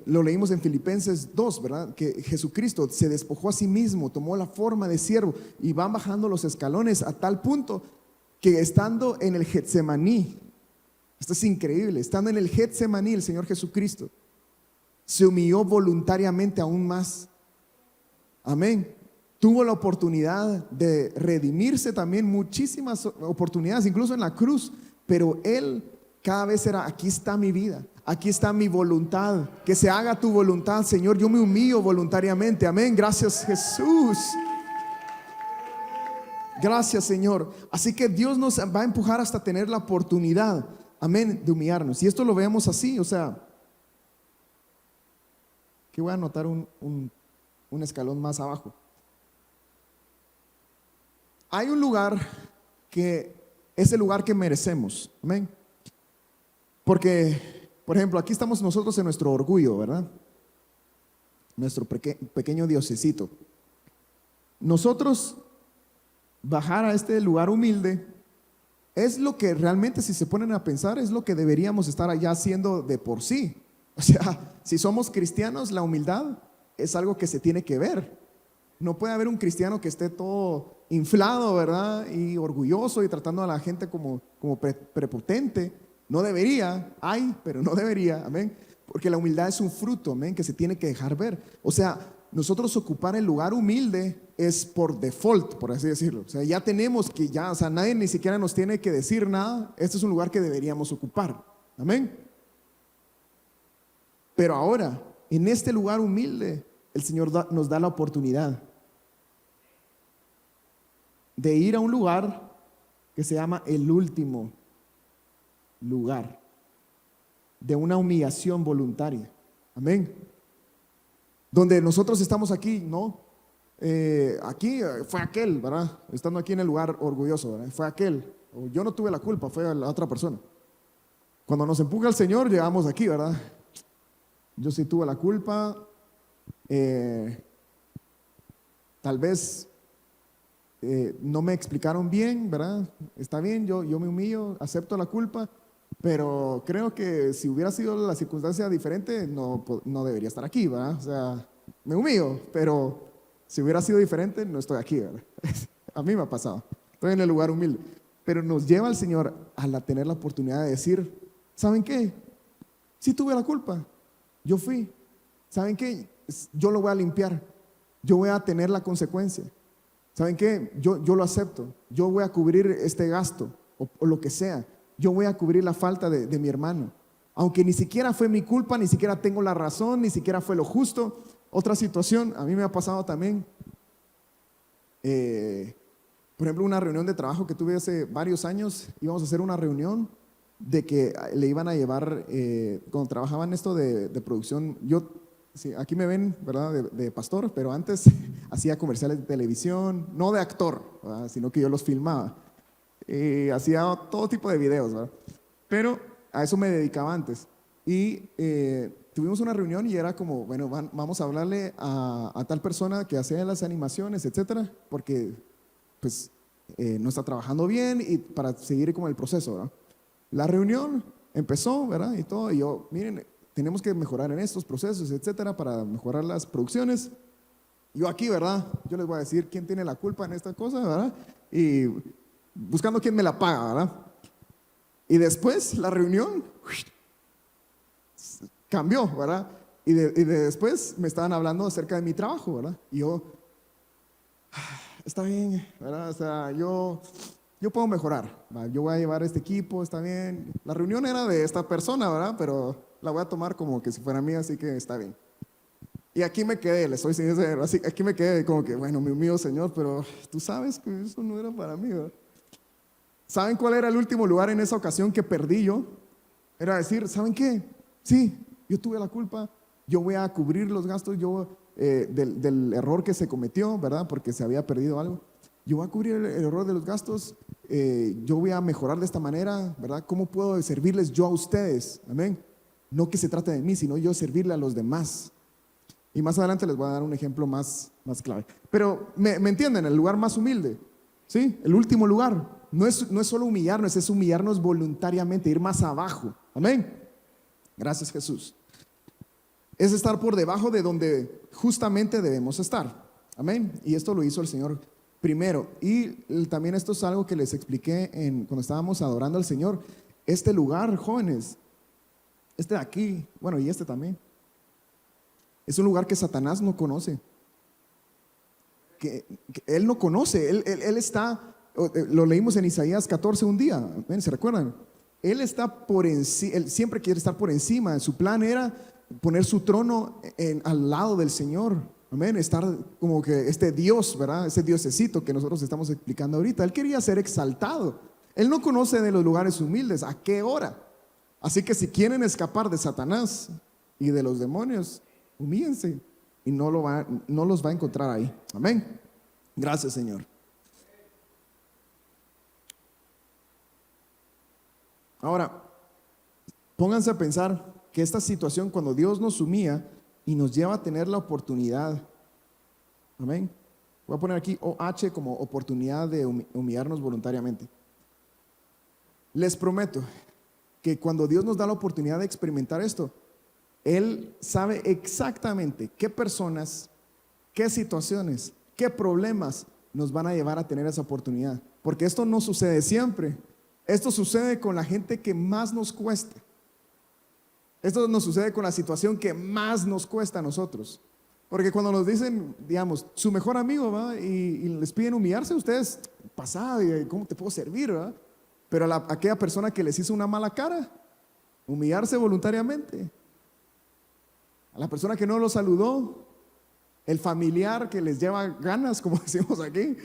Lo leímos en Filipenses 2, ¿verdad? Que Jesucristo se despojó a sí mismo, tomó la forma de siervo y van bajando los escalones a tal punto que estando en el Getsemaní, esto es increíble, estando en el Getsemaní, el Señor Jesucristo se humilló voluntariamente aún más. Amén. Tuvo la oportunidad de redimirse también, muchísimas oportunidades, incluso en la cruz, pero Él cada vez era, aquí está mi vida, aquí está mi voluntad, que se haga tu voluntad, Señor, yo me humillo voluntariamente. Amén, gracias Jesús. Gracias, Señor. Así que Dios nos va a empujar hasta tener la oportunidad, amén, de humillarnos. Y esto lo vemos así, o sea, que voy a anotar un escalón más abajo. Hay un lugar que es el lugar que merecemos, amén. Porque, por ejemplo, aquí estamos nosotros en nuestro orgullo, ¿verdad? Nuestro pequeño diosecito. Nosotros bajar a este lugar humilde es lo que realmente, si se ponen a pensar, es lo que deberíamos estar allá haciendo de por sí. O sea, si somos cristianos, la humildad es algo que se tiene que ver. No puede haber un cristiano que esté todo inflado, ¿verdad? Y orgulloso y tratando a la gente como prepotente. No debería, pero no debería, amén. Porque la humildad es un fruto, amén, que se tiene que dejar ver. O sea, nosotros ocupar el lugar humilde es por default, por así decirlo. O sea, ya tenemos que o sea, nadie ni siquiera nos tiene que decir nada. Este es un lugar que deberíamos ocupar. Amén. Pero ahora, en este lugar humilde, el Señor nos da la oportunidad de ir a un lugar que se llama el último lugar, de una humillación voluntaria. Amén. Donde nosotros estamos aquí, ¿no? Aquí fue aquel, ¿verdad? Estando aquí en el lugar orgulloso, ¿verdad? Fue aquel. Yo no tuve la culpa, fue la otra persona. Cuando nos empuja el Señor, llegamos aquí, ¿verdad? Yo sí tuve la culpa. Tal vez no me explicaron bien, ¿verdad? Está bien, yo me humillo, acepto la culpa, pero creo que si hubiera sido la circunstancia diferente, no debería estar aquí, ¿verdad? O sea, me humillo, pero si hubiera sido diferente, no estoy aquí, ¿verdad? A mí me ha pasado, estoy en el lugar humilde, pero nos lleva el Señor a tener la oportunidad de decir, ¿saben qué? Sí tuve la culpa, yo fui, ¿saben qué? Yo lo voy a limpiar, yo voy a tener la consecuencia. ¿Saben qué? Yo lo acepto. Yo voy a cubrir este gasto o lo que sea. Yo voy a cubrir la falta de mi hermano. Aunque ni siquiera fue mi culpa, ni siquiera tengo la razón, ni siquiera fue lo justo. Otra situación, a mí me ha pasado también. Por ejemplo, una reunión de trabajo que tuve hace varios años. Íbamos a hacer una reunión de que le iban a llevar, cuando trabajaba en esto de producción, sí, aquí me ven, ¿verdad? De pastor, pero antes hacía comerciales de televisión, no de actor, ¿verdad? Sino que yo los filmaba. Hacía todo tipo de videos, ¿verdad? Pero a eso me dedicaba antes. Y tuvimos una reunión y era como, bueno, vamos a hablarle a tal persona que hacía las animaciones, etcétera, porque pues no está trabajando bien y para seguir como el proceso, ¿verdad? La reunión empezó, ¿verdad? Y todo, y yo, miren, tenemos que mejorar en estos procesos, etcétera, para mejorar las producciones. Yo aquí, ¿verdad? Yo les voy a decir quién tiene la culpa en esta cosa, ¿verdad? Y buscando quién me la paga, ¿verdad? Y después la reunión cambió, ¿verdad? Y después me estaban hablando acerca de mi trabajo, ¿verdad? Y yo, está bien, ¿verdad? O sea, yo puedo mejorar, ¿verdad? Yo voy a llevar este equipo, está bien. La reunión era de esta persona, ¿verdad? Pero la voy a tomar como que si fuera mía, así que está bien. Y aquí me quedé, les soy sincero, así, aquí me quedé como que, bueno, mi humilde Señor, pero tú sabes que eso no era para mí, ¿verdad? ¿Saben cuál era el último lugar en esa ocasión que perdí yo? Era decir, ¿saben qué? Sí, yo tuve la culpa, yo voy a cubrir los gastos del error que se cometió, ¿verdad? Porque se había perdido algo. Yo voy a cubrir el error de los gastos, yo voy a mejorar de esta manera, ¿verdad? ¿Cómo puedo servirles yo a ustedes? Amén. No que se trate de mí, sino yo servirle a los demás. Y más adelante les voy a dar un ejemplo más clave. Pero me entienden, el lugar más humilde, ¿sí? El último lugar. No es solo humillarnos, es humillarnos voluntariamente, ir más abajo. Amén. Gracias, Jesús. Es estar por debajo de donde justamente debemos estar. Amén. Y esto lo hizo el Señor primero. Y también esto es algo que les expliqué cuando estábamos adorando al Señor. Este lugar, jóvenes, este de aquí, bueno, y este también, es un lugar que Satanás no conoce. Que él no conoce. Él está, lo leímos en Isaías 14 un día. ¿Se recuerdan? Él está por encima, él siempre quiere estar por encima. Su plan era poner su trono al lado del Señor. Amén. Estar como que este Dios, ¿verdad? Ese diosecito que nosotros estamos explicando ahorita. Él quería ser exaltado. Él no conoce de los lugares humildes. ¿A qué hora? Así que si quieren escapar de Satanás y de los demonios, humíllense y no los va a encontrar ahí. Amén. Gracias, Señor. Ahora, pónganse a pensar que esta situación, cuando Dios nos humilla y nos lleva a tener la oportunidad, amén. Voy a poner aquí OH como oportunidad de humillarnos voluntariamente. Les prometo que cuando Dios nos da la oportunidad de experimentar esto, Él sabe exactamente qué personas, qué situaciones, qué problemas nos van a llevar a tener esa oportunidad. Porque esto no sucede siempre. Esto sucede con la gente que más nos cuesta. Esto nos sucede con la situación que más nos cuesta a nosotros. Porque cuando nos dicen, digamos, su mejor amigo, ¿va? Y les piden humillarse, ustedes, pasada, ¿cómo te puedo servir? ¿Va? Pero aquella persona que les hizo una mala cara, humillarse voluntariamente. A la persona que no lo saludó, el familiar que les lleva ganas, como decimos aquí,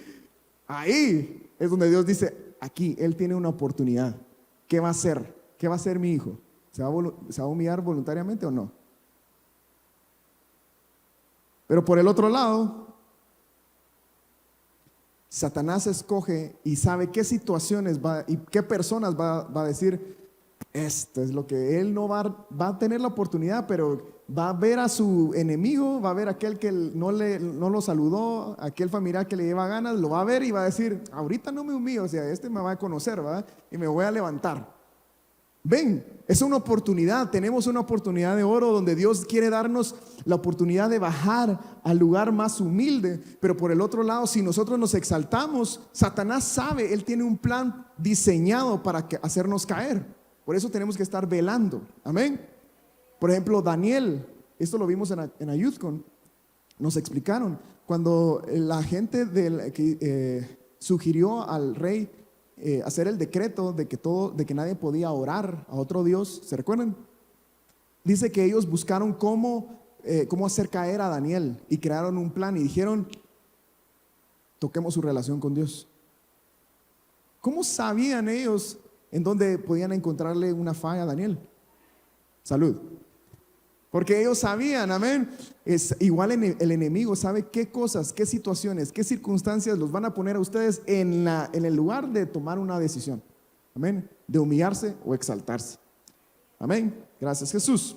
ahí es donde Dios dice, aquí, Él tiene una oportunidad. ¿Qué va a hacer? ¿Qué va a hacer mi hijo? ¿Se va a humillar voluntariamente o no? Pero por el otro lado, Satanás escoge y sabe qué situaciones y qué personas va a decir, esto es lo que él no va a tener la oportunidad, pero va a ver a su enemigo, va a ver a aquel que no lo saludó, aquel familiar que le lleva ganas, lo va a ver y va a decir, ahorita no me humillo, o sea, este me va a conocer, ¿verdad? Y me voy a levantar. Ven, es una oportunidad, tenemos una oportunidad de oro donde Dios quiere darnos la oportunidad de bajar al lugar más humilde, pero por el otro lado, si nosotros nos exaltamos, Satanás sabe, él tiene un plan diseñado para hacernos caer. Por eso tenemos que estar velando, amén. Por ejemplo, Daniel, esto lo vimos en AYUDCON, nos explicaron, cuando la gente que sugirió al rey hacer el decreto de que nadie podía orar a otro Dios, ¿se recuerdan? Dice que ellos buscaron cómo hacer caer a Daniel y crearon un plan y dijeron, toquemos su relación con Dios. ¿Cómo sabían ellos en dónde podían encontrarle una falla a Daniel? Salud. Porque ellos sabían, amén. Es igual el enemigo sabe qué cosas, qué situaciones, qué circunstancias los van a poner a ustedes en el lugar de tomar una decisión. Amén. De humillarse o exaltarse. Amén. Gracias, Jesús.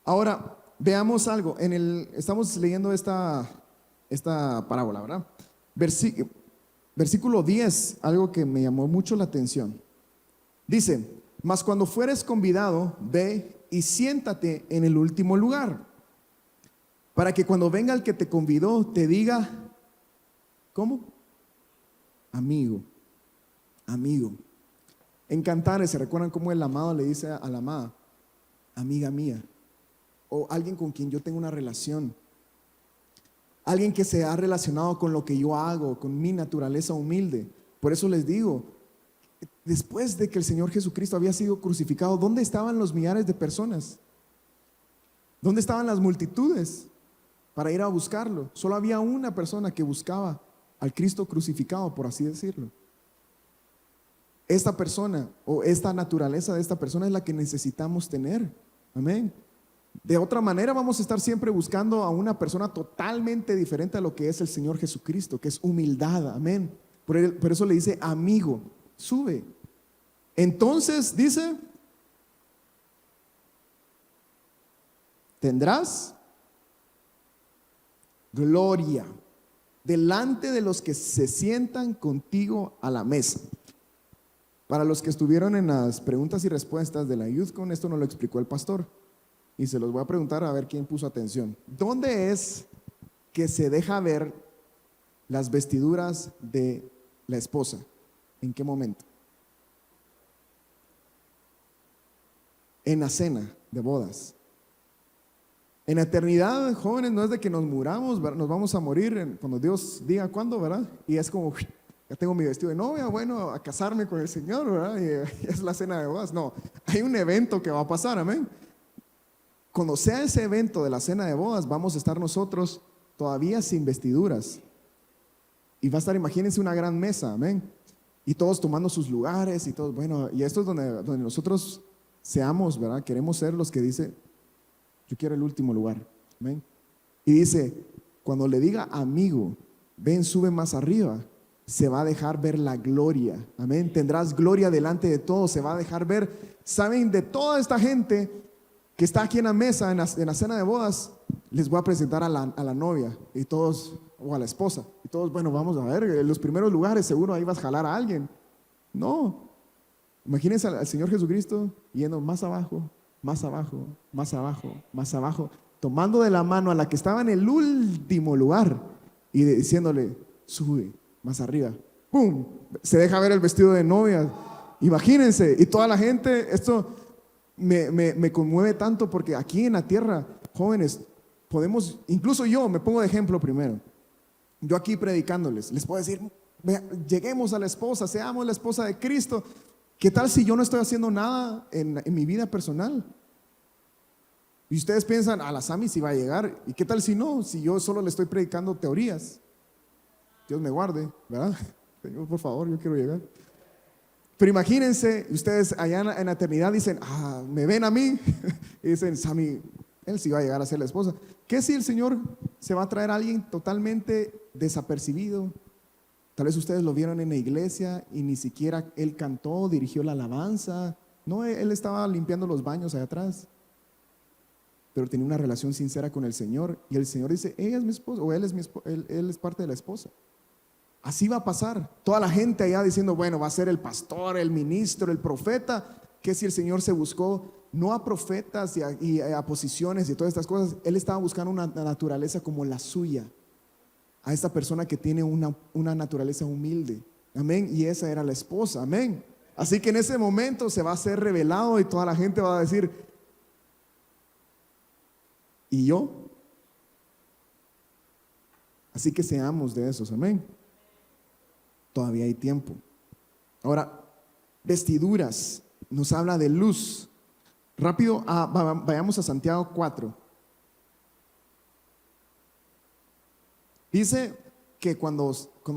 Ahora, veamos algo. Estamos leyendo esta parábola, ¿verdad? Versículo 10, algo que me llamó mucho la atención. Dice, mas cuando fueres convidado, ve y siéntate en el último lugar, para que cuando venga el que te convidó te diga, ¿cómo? Amigo, amigo. En Cantares, ¿se recuerdan cómo el amado le dice a la amada? Amiga mía. O alguien con quien yo tengo una relación. Alguien que se ha relacionado con lo que yo hago, con mi naturaleza humilde. Por eso les digo, después de que el Señor Jesucristo había sido crucificado, ¿dónde estaban los millares de personas? ¿Dónde estaban las multitudes para ir a buscarlo? Solo había una persona que buscaba al Cristo crucificado, por así decirlo. Esta persona o esta naturaleza de esta persona es la que necesitamos tener. Amén. De otra manera vamos a estar siempre buscando a una persona totalmente diferente a lo que es el Señor Jesucristo, que es humildad. Amén. Por eso le dice amigo, sube. Entonces dice, tendrás gloria delante de los que se sientan contigo a la mesa. Para los que estuvieron en las preguntas y respuestas de la AYUDCON, esto nos lo explicó el pastor y se los voy a preguntar a ver quién puso atención. ¿Dónde es que se deja ver las vestiduras de la esposa? ¿En qué momento? En la cena de bodas. En la eternidad, jóvenes, no es de que nos muramos, nos vamos a morir cuando Dios diga cuándo, ¿verdad? Y es como, ya tengo mi vestido de novia, bueno, a casarme con el Señor, ¿verdad? Y es la cena de bodas. No, hay un evento que va a pasar, amén. Cuando sea ese evento de la cena de bodas, vamos a estar nosotros todavía sin vestiduras. Y va a estar, imagínense, una gran mesa, amén. Y todos tomando sus lugares y todos, bueno, y esto es donde nosotros seamos, ¿verdad? Queremos ser los que dice, yo quiero el último lugar, amén. Y dice, cuando le diga amigo, ven, sube más arriba, se va a dejar ver la gloria, amén. Tendrás gloria delante de todos, se va a dejar ver, saben, de toda esta gente que está aquí en la mesa, en la cena de bodas, les voy a presentar a la novia y todos, o a la esposa, y todos, bueno, vamos a ver, en los primeros lugares seguro ahí vas a jalar a alguien. No, imagínense al Señor Jesucristo yendo más abajo, más abajo, más abajo, más abajo, tomando de la mano a la que estaba en el último lugar y diciéndole, sube más arriba. ¡Pum! Se deja ver el vestido de novia. Imagínense, y toda la gente, esto me conmueve tanto porque aquí en la tierra, jóvenes, podemos, incluso yo me pongo de ejemplo primero. Yo aquí predicándoles, les puedo decir, lleguemos a la esposa, seamos la esposa de Cristo. ¿Qué tal si yo no estoy haciendo nada en mi vida personal? Y ustedes piensan, a la Sami sí va a llegar. ¿Y qué tal si no? Si yo solo le estoy predicando teorías. Dios me guarde, ¿verdad? Señor, por favor, yo quiero llegar. Pero imagínense, ustedes allá en la eternidad dicen, me ven a mí. Y dicen, Sami, él sí va a llegar a ser la esposa. ¿Qué si el Señor se va a traer a alguien totalmente desapercibido? Tal vez ustedes lo vieron en la iglesia y ni siquiera él cantó, dirigió la alabanza. No, él estaba limpiando los baños allá atrás. Pero tenía una relación sincera con el Señor. Y el Señor dice, ella es mi esposa, o él es, él es parte de la esposa. Así va a pasar. Toda la gente allá diciendo, bueno, va a ser el pastor, el ministro, el profeta. Que si el Señor se buscó, no a profetas y a posiciones y todas estas cosas. Él estaba buscando una naturaleza como la suya. A esta persona que tiene una naturaleza humilde. Amén. Y esa era la esposa. Amén. Así que en ese momento se va a ser revelado y toda la gente va a decir, ¿y yo? Así que seamos de esos. Amén. Todavía hay tiempo. Ahora, vestiduras. Nos habla de luz. Rápido, vayamos a Santiago 4. Dice que cuando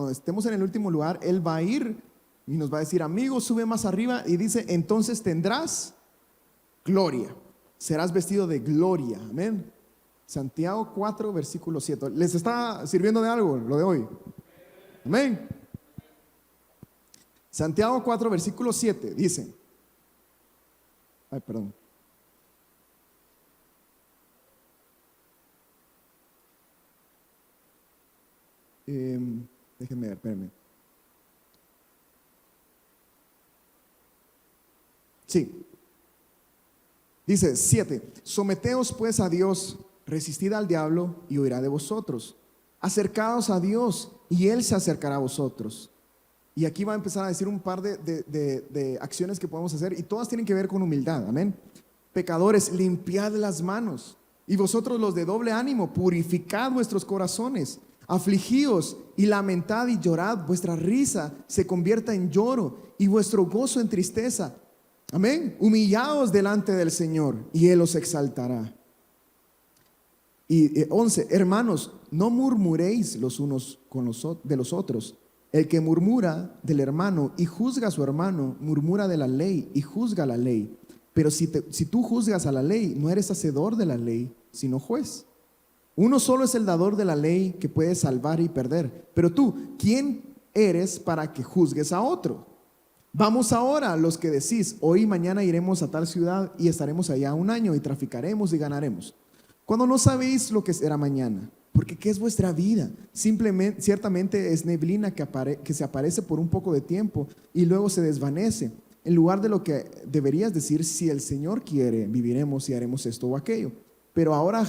estemos en el último lugar, Él va a ir y nos va a decir, amigo, sube más arriba. Y dice, entonces tendrás gloria. Serás vestido de gloria. Amén. Santiago 4, versículo 7. ¿Les está sirviendo de algo lo de hoy? Amén. Santiago 4, versículo 7 dice, perdón. Déjenme ver, espérenme. Sí. Dice 7, someteos pues a Dios, resistid al diablo y huirá de vosotros. Acercaos a Dios y Él se acercará a vosotros. Y aquí va a empezar a decir un par de acciones que podemos hacer y todas tienen que ver con humildad. Amén. Pecadores, limpiad las manos. Y vosotros los de doble ánimo, purificad vuestros corazones. Afligíos y lamentad y llorad. Vuestra risa se convierta en lloro y vuestro gozo en tristeza. Amén. Humillaos delante del Señor y Él os exaltará. Y 11, hermanos, no murmuréis los unos de los otros. El que murmura del hermano y juzga a su hermano, murmura de la ley y juzga la ley. Pero si tú juzgas a la ley, no eres hacedor de la ley, sino juez. Uno solo es el dador de la ley que puede salvar y perder. Pero tú, ¿quién eres para que juzgues a otro? Vamos ahora, los que decís, hoy y mañana iremos a tal ciudad y estaremos allá un año y traficaremos y ganaremos. Cuando no sabéis lo que será mañana. Porque ¿qué es vuestra vida? Simplemente, ciertamente es neblina que se aparece por un poco de tiempo y luego se desvanece. En lugar de lo que deberías decir, si el Señor quiere, viviremos y haremos esto o aquello. Pero ahora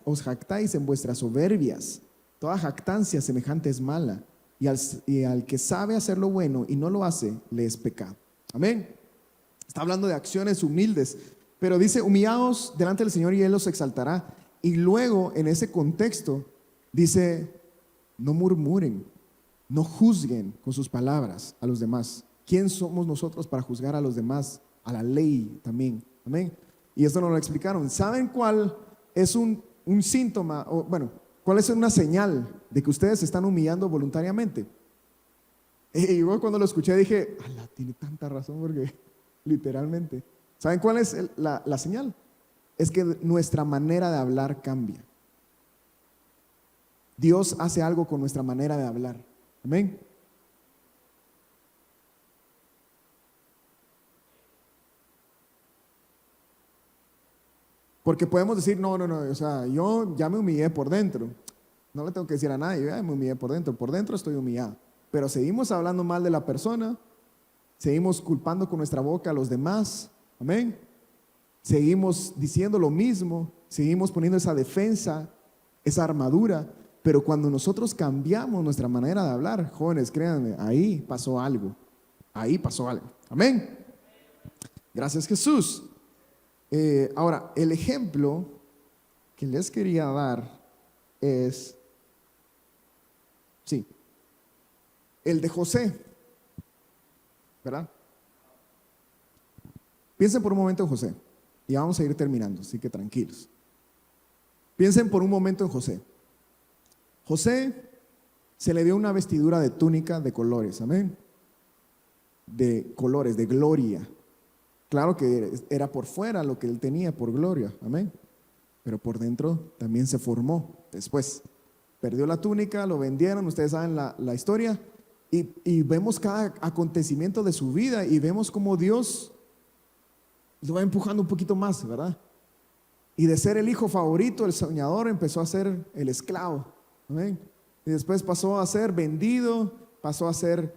os jactáis en vuestras soberbias. Toda jactancia semejante es mala. Y al que sabe hacer lo bueno y no lo hace, le es pecado. Amén. Está hablando de acciones humildes. Pero dice, humillaos delante del Señor y Él os exaltará. Y luego en ese contexto dice, no murmuren, no juzguen con sus palabras a los demás. ¿Quién somos nosotros para juzgar a los demás? A la ley también. Amén. Y esto nos lo explicaron. ¿Saben cuál es un síntoma? ¿Cuál es una señal de que ustedes se están humillando voluntariamente? Y yo cuando lo escuché dije, tiene tanta razón porque literalmente. ¿Saben cuál es la señal? Es que nuestra manera de hablar cambia. Dios hace algo con nuestra manera de hablar. Amén. Porque podemos decir, no, o sea, yo ya me humillé por dentro. No le tengo que decir a nadie, yo ya me humillé por dentro estoy humillado. Pero seguimos hablando mal de la persona, seguimos culpando con nuestra boca a los demás. Amén. Seguimos diciendo lo mismo, seguimos poniendo esa defensa, esa armadura, pero cuando nosotros cambiamos nuestra manera de hablar, jóvenes, créanme, ahí pasó algo. Amén. Gracias, Jesús. Ahora, el ejemplo que les quería dar es, sí, el de José, ¿verdad? Piensen por un momento en José. Y vamos a ir terminando, así que tranquilos. Piensen por un momento en José. José se le dio una vestidura de túnica de colores, amén. De colores, de gloria. Claro que era por fuera lo que él tenía por gloria, amén. Pero por dentro también se formó después. Perdió la túnica, lo vendieron, ustedes saben la historia. Y vemos cada acontecimiento de su vida y vemos cómo Dios lo va empujando un poquito más, ¿verdad? Y de ser el hijo favorito, el soñador, empezó a ser el esclavo. ¿Amén? Y después pasó a ser vendido, pasó a ser,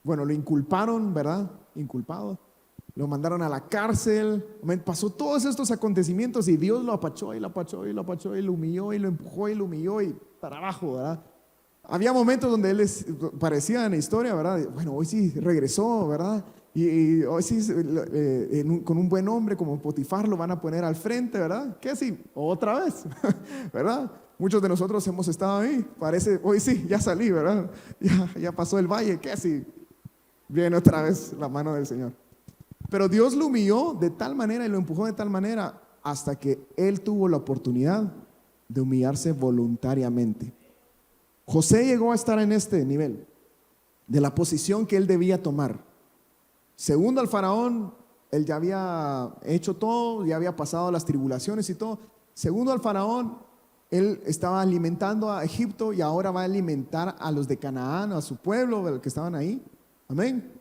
bueno, lo inculparon, ¿verdad? Inculpado. Lo mandaron a la cárcel. ¿Amén? Pasó todos estos acontecimientos y Dios lo apachó y lo apachó y lo apachó y lo humilló y lo empujó y lo humilló y para abajo, ¿verdad? Había momentos donde él parecía en la historia, ¿verdad? Bueno, hoy sí regresó, ¿verdad? Y hoy sí, con un buen hombre como Potifar lo van a poner al frente, ¿verdad? ¿Qué sí? Otra vez, ¿verdad? Muchos de nosotros hemos estado ahí. Parece, hoy sí, ya salí, ¿verdad? Ya pasó el valle, ¿qué sí? Viene otra vez la mano del Señor. Pero Dios lo humilló de tal manera y lo empujó de tal manera hasta que él tuvo la oportunidad de humillarse voluntariamente. José llegó a estar en este nivel de la posición que él debía tomar. Segundo al faraón, él ya había hecho todo, ya había pasado las tribulaciones y todo. Segundo al faraón, él estaba alimentando a Egipto y ahora va a alimentar a los de Canaán, a su pueblo, a los que estaban ahí. Amén.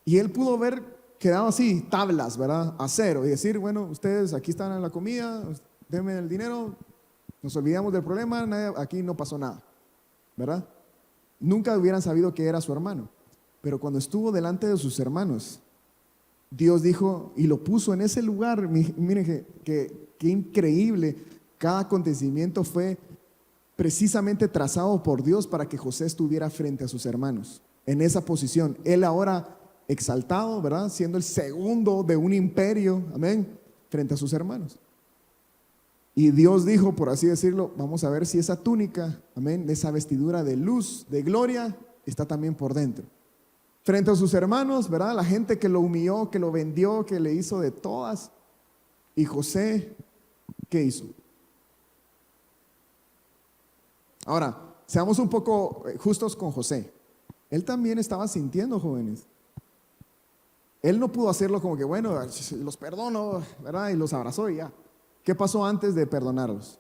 Y él pudo ver quedado así, tablas, ¿verdad? A cero y decir, bueno, ustedes aquí están en la comida, denme el dinero, nos olvidamos del problema, aquí no pasó nada, ¿verdad? Nunca hubieran sabido que era su hermano. Pero cuando estuvo delante de sus hermanos, Dios dijo y lo puso en ese lugar. Miren que increíble. Cada acontecimiento fue precisamente trazado por Dios para que José estuviera frente a sus hermanos, en esa posición. Él ahora exaltado, ¿verdad? Siendo el segundo de un imperio, amén, frente a sus hermanos. Y Dios dijo, por así decirlo, vamos a ver si esa túnica, amén, esa vestidura de luz, de gloria, está también por dentro. Frente a sus hermanos, ¿verdad? La gente que lo humilló, que lo vendió, que le hizo de todas. Y José, ¿qué hizo? Ahora, seamos un poco justos con José. Él también estaba sintiendo, jóvenes. Él no pudo hacerlo como que, bueno, los perdono, ¿verdad? Y los abrazó y ya. ¿Qué pasó antes de perdonarlos?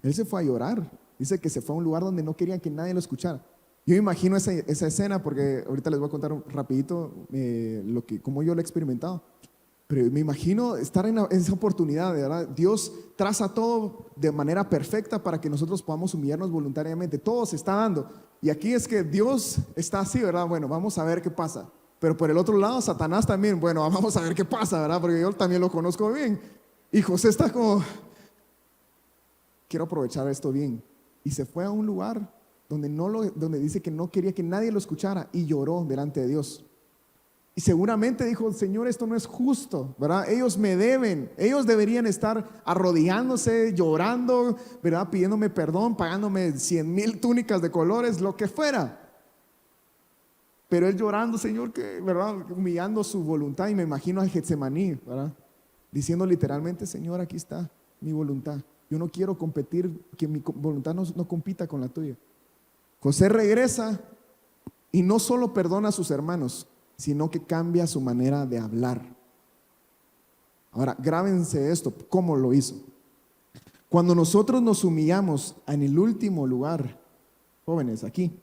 Él se fue a llorar. Dice que se fue a un lugar donde no querían que nadie lo escuchara. Yo me imagino esa escena porque ahorita les voy a contar rapidito cómo yo lo he experimentado. Pero me imagino estar en esa oportunidad, ¿verdad? Dios traza todo de manera perfecta para que nosotros podamos humillarnos voluntariamente. Todo se está dando. Y aquí es que Dios está así, ¿verdad? Bueno, vamos a ver qué pasa. Pero por el otro lado, Satanás también, bueno, vamos a ver qué pasa, ¿verdad? Porque yo también lo conozco bien. Y José está como, quiero aprovechar esto bien. Y se fue a un lugar donde dice que no quería que nadie lo escuchara y lloró delante de Dios. Y seguramente dijo, Señor, esto no es justo, ¿verdad? Ellos me deben, ellos deberían estar arrodillándose, llorando, ¿verdad? Pidiéndome perdón, pagándome 100,000 túnicas de colores, lo que fuera. Pero él llorando, Señor, que, ¿verdad? Humillando su voluntad, y me imagino al Getsemaní, ¿verdad? Diciendo literalmente, Señor, aquí está mi voluntad. Yo no quiero competir, que mi voluntad no compita con la tuya. José regresa y no solo perdona a sus hermanos, sino que cambia su manera de hablar. Ahora, grábense esto, ¿cómo lo hizo? Cuando nosotros nos humillamos en el último lugar, jóvenes, aquí,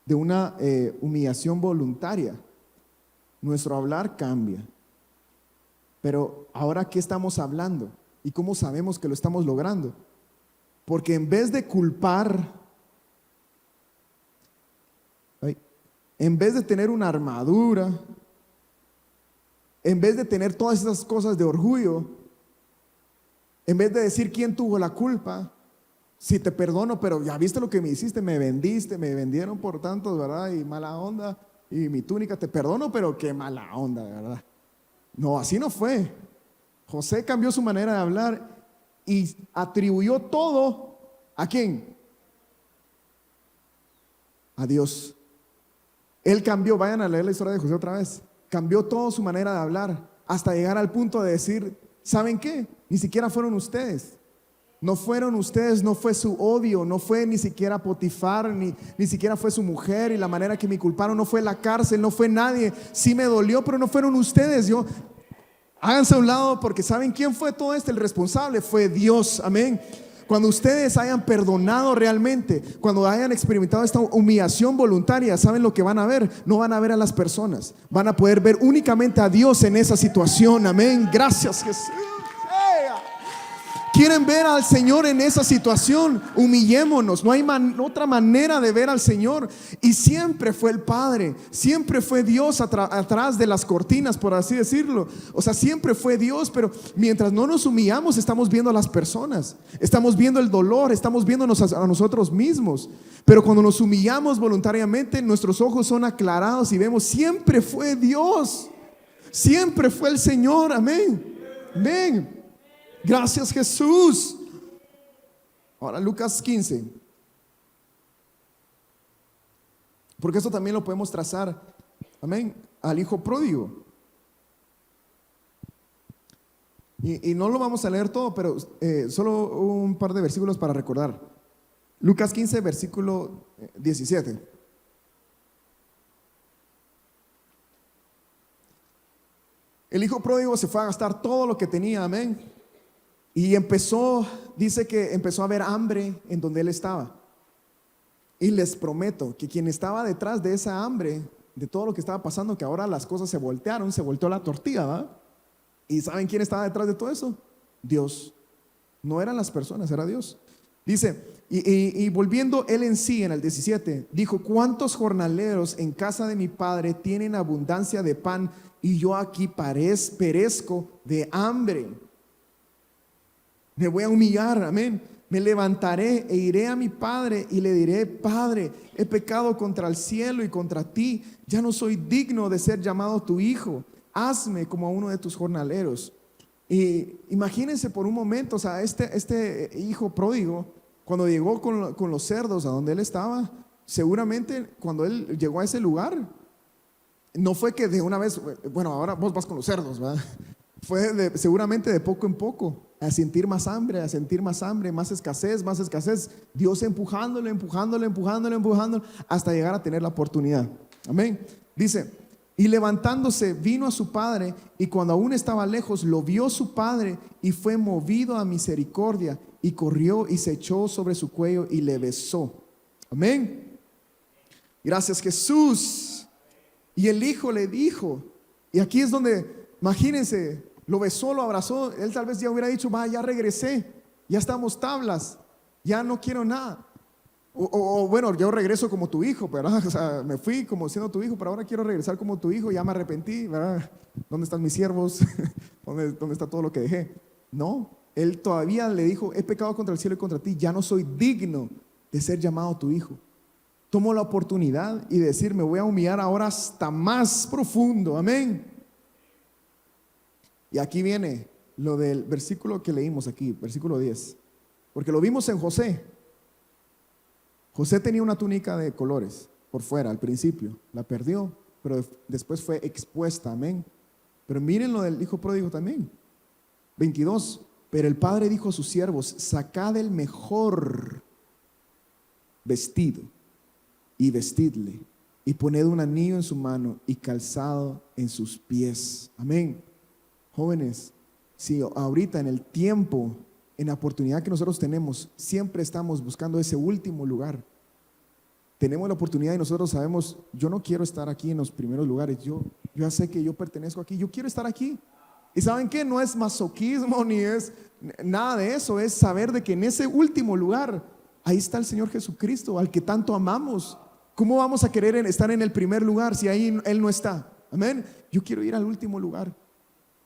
de una humillación voluntaria, nuestro hablar cambia. Pero ahora, ¿qué estamos hablando? ¿Y cómo sabemos que lo estamos logrando? Porque en vez de culpar, en vez de tener una armadura, en vez de tener todas esas cosas de orgullo, en vez de decir quién tuvo la culpa, si te perdono, pero ya viste lo que me hiciste, me vendiste, me vendieron por tanto, ¿verdad? Y mala onda. y mi túnica, te perdono, pero qué mala onda, de verdad. No, así no fue. José cambió su manera de hablar y atribuyó todo ¿a quién? A Dios. Él cambió, vayan a leer la historia de José otra vez. Cambió toda su manera de hablar hasta llegar al punto de decir, ¿saben qué? Ni siquiera fueron ustedes. No fueron ustedes, no fue su odio, no fue ni siquiera Potifar, ni siquiera fue su mujer y la manera que me culparon, no fue la cárcel, no fue nadie. Sí me dolió, pero no fueron ustedes. Háganse a un lado porque ¿saben quién fue todo esto? El responsable fue Dios, amén. Cuando ustedes hayan perdonado realmente, cuando hayan experimentado esta humillación voluntaria, ¿saben lo que van a ver? No van a ver a las personas, van a poder ver únicamente a Dios en esa situación, amén. Gracias, Jesús. ¿Quieren ver al Señor en esa situación? Humillémonos. No hay otra manera de ver al Señor. Y siempre fue el Padre, siempre fue Dios atrás de las cortinas, por así decirlo. O sea, siempre fue Dios, pero mientras no nos humillamos, estamos viendo a las personas, estamos viendo el dolor, estamos viéndonos a nosotros mismos. Pero cuando nos humillamos voluntariamente, nuestros ojos son aclarados y vemos, siempre fue Dios, siempre fue el Señor, amén, amén. Gracias, Jesús. Ahora Lucas 15, porque esto también lo podemos trazar, amén, al hijo pródigo. Y no lo vamos a leer todo, pero solo un par de versículos para recordar. Lucas 15, versículo 17. El hijo pródigo se fue a gastar todo lo que tenía, amén. Y dice que empezó a haber hambre en donde él estaba. Y les prometo que quien estaba detrás de esa hambre, de todo lo que estaba pasando, que ahora las cosas se voltearon, se volteó la tortilla, ¿verdad? ¿Y saben quién estaba detrás de todo eso? Dios. No eran las personas, era Dios. Dice, y volviendo él en sí, en el 17, dijo, ¿cuántos jornaleros en casa de mi padre tienen abundancia de pan y yo aquí perezco de hambre? Me voy a humillar, amén. Me levantaré e iré a mi padre y le diré, Padre, he pecado contra el cielo y contra ti. Ya no soy digno de ser llamado tu hijo. Hazme como a uno de tus jornaleros. Y imagínense por un momento, o sea, este hijo pródigo, cuando llegó con los cerdos a donde él estaba, seguramente cuando él llegó a ese lugar, no fue que de una vez, bueno, ahora vos vas con los cerdos, ¿verdad? Fue seguramente de poco en poco, a sentir más hambre, más escasez, Dios empujándole, hasta llegar a tener la oportunidad. Amén. Dice, y levantándose vino a su padre, y cuando aún estaba lejos, lo vio su padre, y fue movido a misericordia, y corrió y se echó sobre su cuello y le besó. Amén. Gracias, Jesús. Y el hijo le dijo, y aquí es donde, imagínense, lo besó, lo abrazó. Él tal vez ya hubiera dicho, va, ya regresé, ya estamos tablas, ya no quiero nada. O bueno, yo regreso como tu hijo, ¿verdad? O sea, me fui como siendo tu hijo, pero ahora quiero regresar como tu hijo, ya me arrepentí, ¿verdad? ¿Dónde están mis siervos? ¿Dónde está todo lo que dejé? No, él todavía le dijo, he pecado contra el cielo y contra ti, ya no soy digno de ser llamado tu hijo. Tomo la oportunidad y decir, me voy a humillar ahora hasta más profundo, amén. Y aquí viene lo del versículo que leímos aquí, versículo 10, porque lo vimos en José. José tenía una túnica de colores por fuera al principio, la perdió, pero después fue expuesta, amén. Pero miren lo del hijo pródigo también, 22, pero el padre dijo a sus siervos, sacad el mejor vestido y vestidle, y poned un anillo en su mano y calzado en sus pies, amén. Jóvenes, si ahorita en el tiempo, en la oportunidad que nosotros tenemos, siempre estamos buscando ese último lugar, tenemos la oportunidad y nosotros sabemos, yo no quiero estar aquí en los primeros lugares, yo ya sé que yo pertenezco aquí, yo quiero estar aquí. Y ¿saben qué? No es masoquismo ni es nada de eso, es saber de que en ese último lugar, ahí está el Señor Jesucristo, al que tanto amamos. ¿Cómo vamos a querer estar en el primer lugar si ahí Él no está? Amén. Yo quiero ir al último lugar.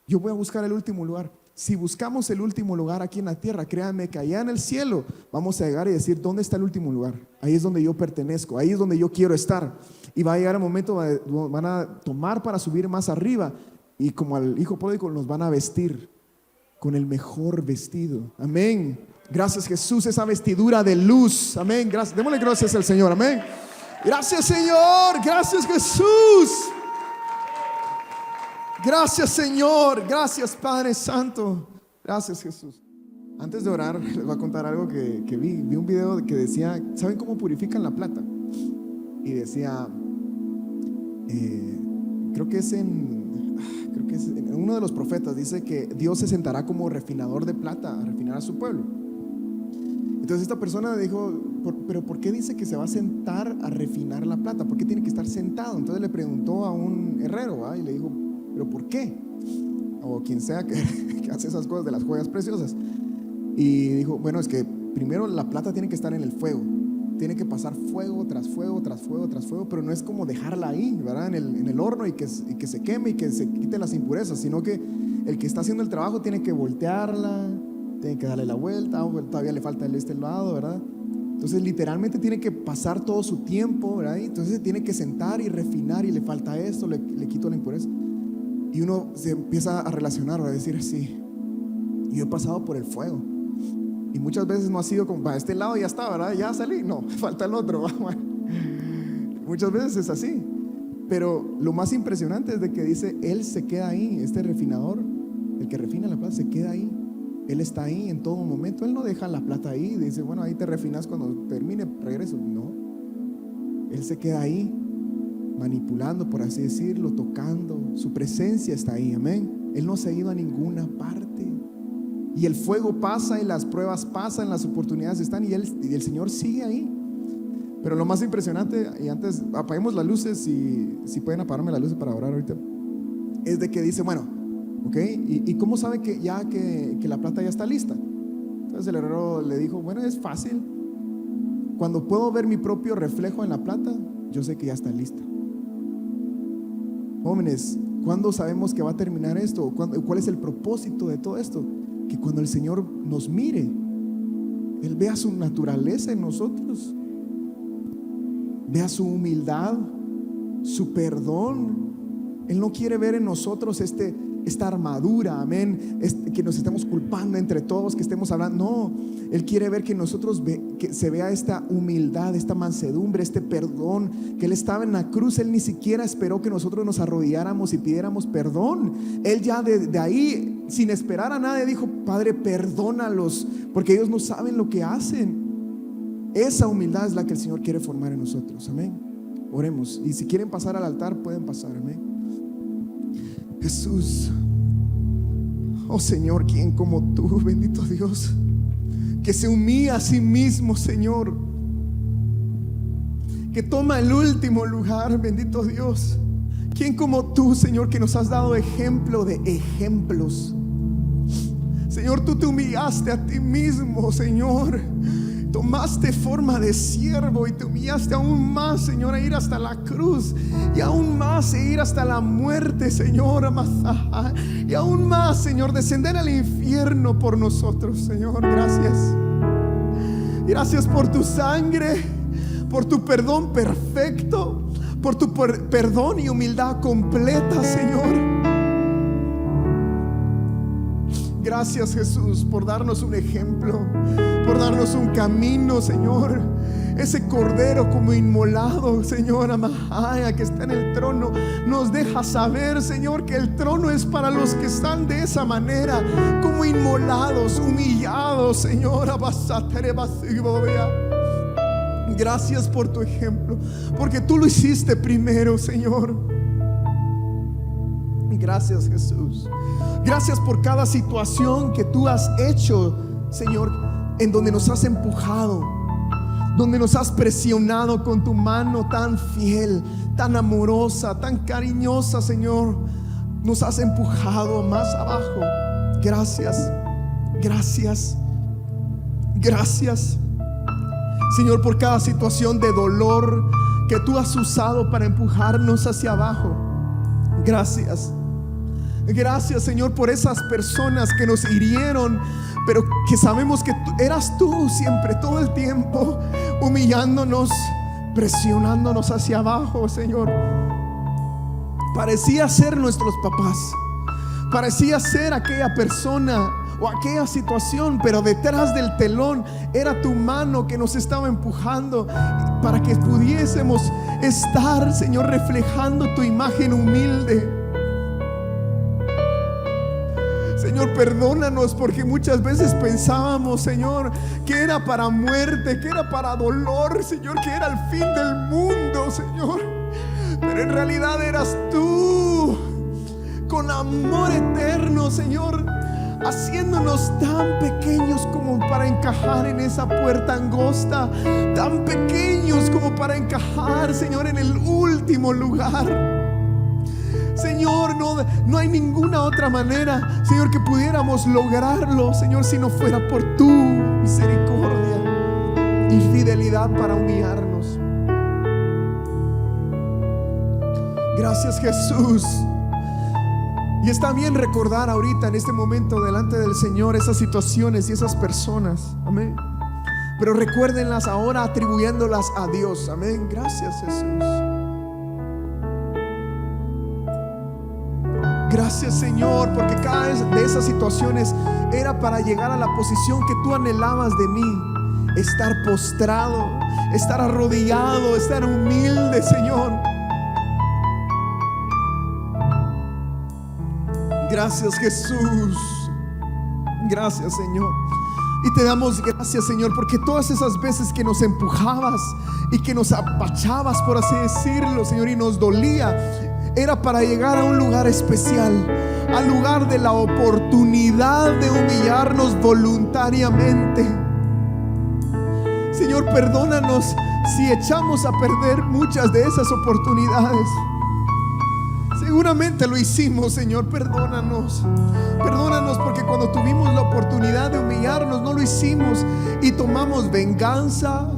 Yo voy a buscar el último lugar. Si buscamos el último lugar aquí en la tierra, créanme que allá en el cielo vamos a llegar y decir, ¿dónde está el último lugar? Ahí es donde yo pertenezco, ahí es donde yo quiero estar. Y va a llegar el momento donde van a tomar para subir más arriba, y como al hijo pródigo nos van a vestir con el mejor vestido. Amén. Gracias, Jesús, esa vestidura de luz. Amén. Gracias. Démosle gracias al Señor. Amén. Gracias, Señor. Gracias, Jesús. Gracias, Señor. Gracias, Padre Santo. Gracias, Jesús. Antes de orar, les voy a contar algo que vi. Vi un video que decía, ¿saben cómo purifican la plata? Y decía, creo que es en uno de los profetas, dice que Dios se sentará como refinador de plata a refinar a su pueblo. Entonces esta persona dijo, ¿pero por qué dice que se va a sentar a refinar la plata? ¿Por qué tiene que estar sentado? Entonces le preguntó a un herrero, ¿va? Y le dijo, ¿pero por qué? O quien sea que hace esas cosas de las joyas preciosas. Y dijo, bueno, es que primero la plata tiene que estar en el fuego, tiene que pasar fuego tras fuego, tras fuego, tras fuego, pero no es como dejarla ahí, ¿verdad? En el horno y que se queme y que se quite las impurezas, sino que el que está haciendo el trabajo tiene que voltearla, tiene que darle la vuelta, todavía le falta el este lado, ¿verdad? Entonces literalmente tiene que pasar todo su tiempo, ¿verdad? Entonces se tiene que sentar y refinar, y le falta esto, le quito la impureza. Y uno se empieza a relacionar, a decir así, yo he pasado por el fuego. Y muchas veces no ha sido como, para este lado ya está, ¿verdad? Ya salí, no, falta el otro. Muchas veces es así. Pero lo más impresionante es de que dice, Él se queda ahí, este refinador, el que refina la plata, se queda ahí. Él está ahí en todo momento. Él no deja la plata ahí y dice, bueno, ahí te refinas cuando termine, regreso. No, Él se queda ahí, manipulando, por así decirlo, tocando. Su presencia está ahí, amén. Él no se ha ido a ninguna parte. Y el fuego pasa, y las pruebas pasan, las oportunidades están, y el Señor sigue ahí. Pero lo más impresionante, y antes apaguemos las luces, si pueden apagarme las luces para orar ahorita, es de que dice, bueno, ok, ¿y cómo sabe que la plata ya está lista? Entonces el herrero le dijo, bueno, es fácil. Cuando puedo ver mi propio reflejo en la plata, yo sé que ya está lista. Jóvenes, ¿cuándo sabemos que va a terminar esto? ¿Cuál es el propósito de todo esto? Que cuando el Señor nos mire, Él vea su naturaleza en nosotros, vea su humildad, su perdón. Él no quiere ver en nosotros esta armadura, amén, que nos estemos culpando entre todos, que estemos hablando. No, Él quiere ver que en nosotros que se vea esta humildad, esta mansedumbre, este perdón. Que Él estaba en la cruz, Él ni siquiera esperó que nosotros nos arrodilláramos y pidiéramos perdón. Él ya de ahí, sin esperar a nadie, dijo, Padre, perdónalos, porque ellos no saben lo que hacen. Esa humildad es la que el Señor quiere formar en nosotros, amén. Oremos, y si quieren pasar al altar, pueden pasar, amén. Jesús, oh Señor, ¿quién como tú, bendito Dios, que se humilla a sí mismo, Señor, que toma el último lugar, bendito Dios? ¿Quién como tú, Señor, que nos has dado ejemplo de ejemplos? Señor, tú te humillaste a ti mismo, Señor. Tomaste forma de siervo y te humillaste aún más, Señor, a ir hasta la cruz, y aún más a ir hasta la muerte, Señor, y aún más, Señor, descender al infierno por nosotros, Señor. Gracias. Gracias por tu sangre, por tu perdón perfecto, por tu perdón y humildad completa, Señor. Gracias, Jesús, por darnos un ejemplo, por darnos un camino, Señor. Ese cordero como inmolado, Señor, Amahaya, que está en el trono, nos deja saber, Señor, que el trono es para los que están de esa manera, como inmolados, humillados, Señor. Gracias por tu ejemplo, porque tú lo hiciste primero, Señor. Gracias, Jesús. Gracias por cada situación que tú has hecho, Señor, en donde nos has empujado, donde nos has presionado con tu mano tan fiel, tan amorosa, tan cariñosa, Señor. Nos has empujado más abajo. Gracias, gracias, gracias, Señor, por cada situación de dolor que tú has usado para empujarnos hacia abajo. Gracias. Gracias, Señor, por esas personas que nos hirieron, pero que sabemos que eras tú siempre, todo el tiempo, humillándonos, presionándonos hacia abajo, Señor. Parecía ser nuestros papás, parecía ser aquella persona o aquella situación, pero detrás del telón era tu mano que nos estaba empujando para que pudiésemos estar, Señor, reflejando tu imagen humilde. Señor, perdónanos porque muchas veces pensábamos, Señor, que era para muerte, que era para dolor, Señor, que era el fin del mundo, Señor. Pero en realidad eras tú, con amor eterno, Señor, haciéndonos tan pequeños como para encajar en esa puerta angosta, tan pequeños como para encajar, Señor, en el último lugar. Señor, no hay ninguna otra manera, Señor, que pudiéramos lograrlo, Señor, si no fuera por tu misericordia y fidelidad para humillarnos. Gracias, Jesús. Y está bien recordar ahorita en este momento delante del Señor esas situaciones y esas personas, amén, pero recuérdenlas ahora atribuyéndolas a Dios, amén. Gracias, Jesús. Gracias, Señor, porque cada vez de esas situaciones era para llegar a la posición que tú anhelabas de mí. Estar postrado, estar arrodillado, estar humilde, Señor. Gracias, Jesús. Gracias, Señor. Y te damos gracias, Señor, porque todas esas veces que nos empujabas y que nos apachabas, por así decirlo, Señor, y nos dolía, era para llegar a un lugar especial, al lugar de la oportunidad de humillarnos voluntariamente. Señor, perdónanos si echamos a perder muchas de esas oportunidades. Seguramente lo hicimos, Señor, perdónanos. Perdónanos porque cuando tuvimos la oportunidad de humillarnos no lo hicimos y tomamos venganza.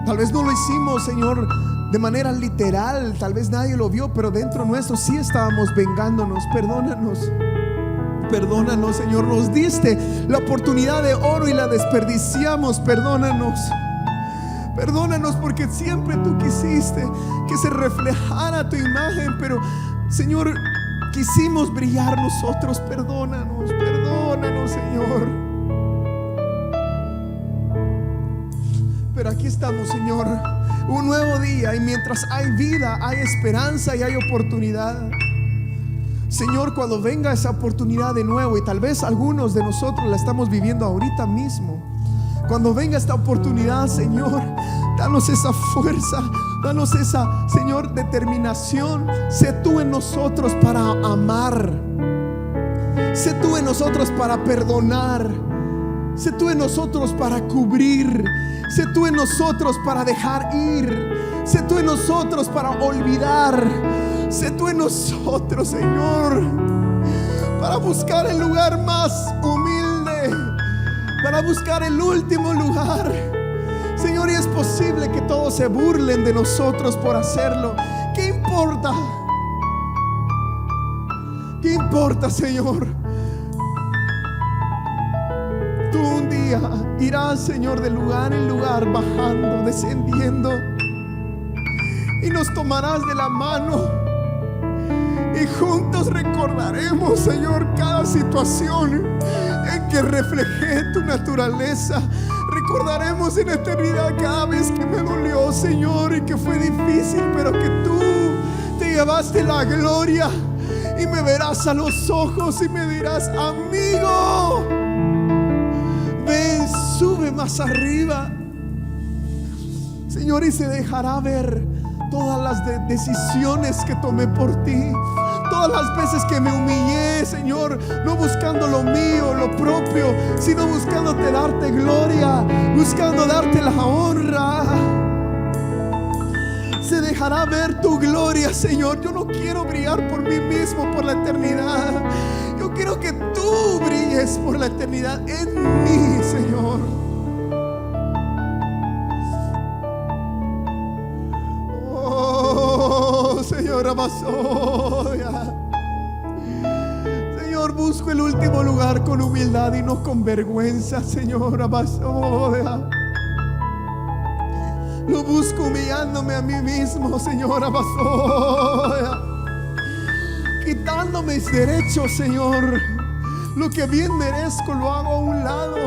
Tal vez no lo hicimos, Señor, de manera literal, tal vez nadie lo vio, pero dentro nuestro sí estábamos vengándonos. Perdónanos. Perdónanos, Señor, nos diste la oportunidad de oro y la desperdiciamos. Perdónanos. Perdónanos porque siempre tú quisiste que se reflejara tu imagen, pero, Señor, quisimos brillar nosotros. Perdónanos, perdónanos, Señor. Pero aquí estamos, Señor, un nuevo día, y mientras hay vida, hay esperanza y hay oportunidad. Señor, cuando venga esa oportunidad de nuevo, y tal vez algunos de nosotros la estamos viviendo ahorita mismo, cuando venga esta oportunidad, Señor, danos esa fuerza, danos esa, Señor, determinación. Sé tú en nosotros para amar, sé tú en nosotros para perdonar, sé tú en nosotros para cubrir, sé tú en nosotros para dejar ir, sé tú en nosotros para olvidar, sé tú en nosotros, Señor, para buscar el lugar más humilde, para buscar el último lugar. Señor, y es posible que todos se burlen de nosotros por hacerlo. ¿Qué importa? ¿Qué importa, Señor? Tú un día irás, Señor, de lugar en lugar, bajando, descendiendo, y nos tomarás de la mano, y juntos recordaremos, Señor, cada situación en que reflejé tu naturaleza. Recordaremos en eternidad cada vez que me dolió, Señor, y que fue difícil, pero que tú te llevaste la gloria. Y me verás a los ojos y me dirás: amigo, ven, sube más arriba, Señor, y se dejará ver todas las decisiones que tomé por ti, todas las veces que me humillé, Señor, no buscando lo mío, lo propio, sino buscándote darte gloria, buscando darte la honra. Se dejará ver tu gloria, Señor. Yo no quiero brillar por mí mismo por la eternidad. Yo quiero que tú brilles por la eternidad en mí, Señor. Oh, Señor, Amazoya. con humildad y no con vergüenza, Señor. Abasoya. Lo busco humillándome a mí mismo, Señor. Abasoya. Quitando mis derechos, Señor. Lo que bien merezco lo hago a un lado.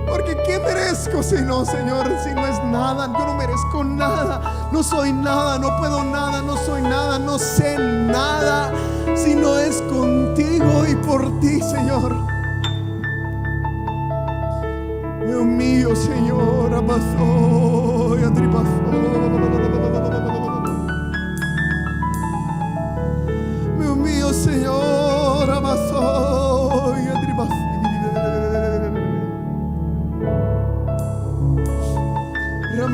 Porque ¿qué merezco si no, Señor? Si no es nada. Yo no merezco nada. No soy nada, no puedo nada, no soy nada, no sé nada. Si no es contigo y por ti, Señor. Me humillo, Señor. Abasoy, me humillo, Señor.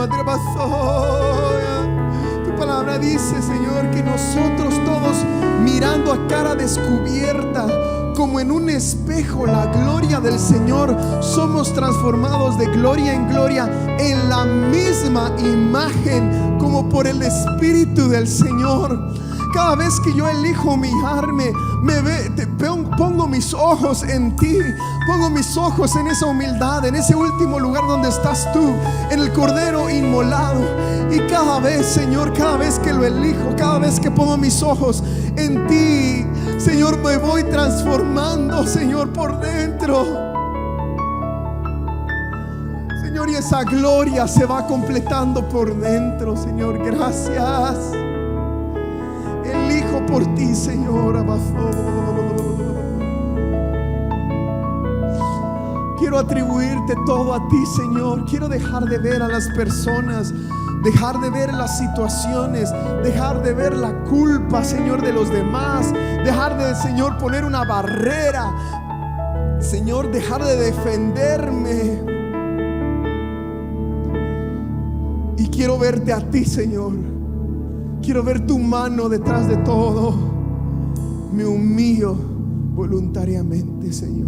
Abasoy, tu palabra dice, Señor, que nosotros todos, mirando a cara descubierta, como en un espejo, la gloria del Señor, somos transformados de gloria en gloria en la misma imagen, como por el Espíritu del Señor. Cada vez que yo elijo humillarme, pongo mis ojos en ti, pongo mis ojos en esa humildad, en ese último lugar donde estás tú, en el Cordero inmolado. Y cada vez, Señor, cada vez que lo elijo, cada vez que pongo mis ojos en ti, Señor, me voy transformando, Señor, por dentro. Señor, y esa gloria se va completando por dentro, Señor. Gracias. Elijo por ti, Señor. Quiero atribuirte todo a ti, Señor. Quiero dejar de ver a las personas, dejar de ver las situaciones, dejar de ver la culpa, Señor, de los demás, dejar de, Señor, poner una barrera, Señor, dejar de defenderme. Y quiero verte a ti, Señor. Quiero ver tu mano detrás de todo. Me humillo voluntariamente, Señor.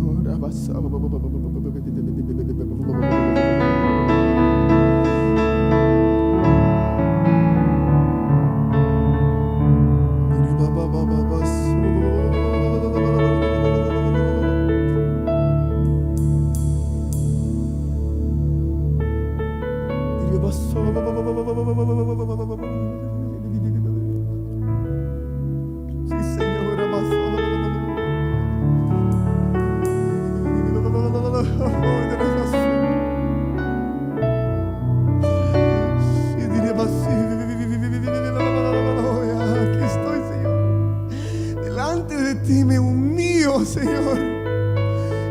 Señor,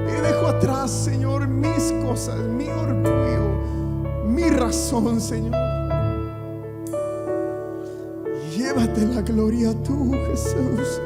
y dejo atrás, Señor, mis cosas, mi orgullo, mi razón, Señor. Llévate la gloria tú, Jesús.